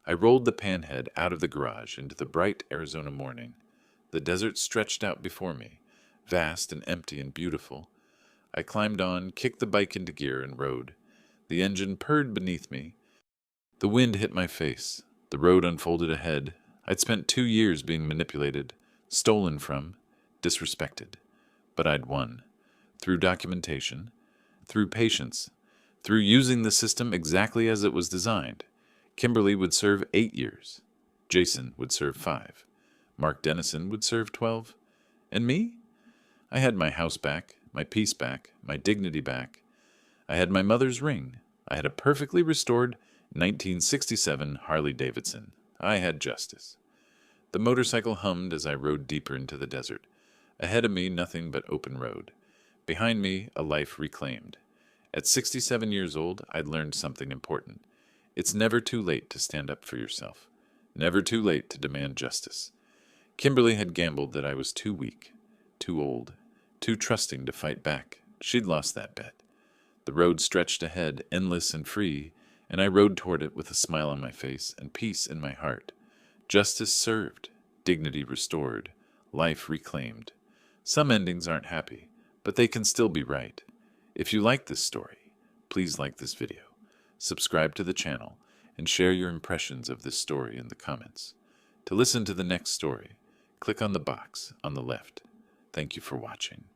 I rolled the panhead out of the garage into the bright Arizona morning. The desert stretched out before me, vast and empty and beautiful. I climbed on, kicked the bike into gear, and rode. The engine purred beneath me. The wind hit my face. The road unfolded ahead. I'd spent 2 years being manipulated, stolen from, disrespected. But I'd won. Through documentation, through patience, through using the system exactly as it was designed. Kimberly would serve 8 years. Jason would serve 5. Mark Dennison would serve 12. And me? I had my house back, my peace back, my dignity back. I had my mother's ring. I had a perfectly restored 1967 Harley-Davidson. I had justice. The motorcycle hummed as I rode deeper into the desert. Ahead of me, nothing but open road. Behind me, a life reclaimed. At 67 years old, I'd learned something important. It's never too late to stand up for yourself. Never too late to demand justice. Kimberly had gambled that I was too weak, too old, too trusting to fight back. She'd lost that bet. The road stretched ahead, endless and free, and I rode toward it with a smile on my face and peace in my heart. Justice served, dignity restored, life reclaimed. Some endings aren't happy, but they can still be right. If you like this story, please like this video, subscribe to the channel, and share your impressions of this story in the comments. To listen to the next story, click on the box on the left. Thank you for watching.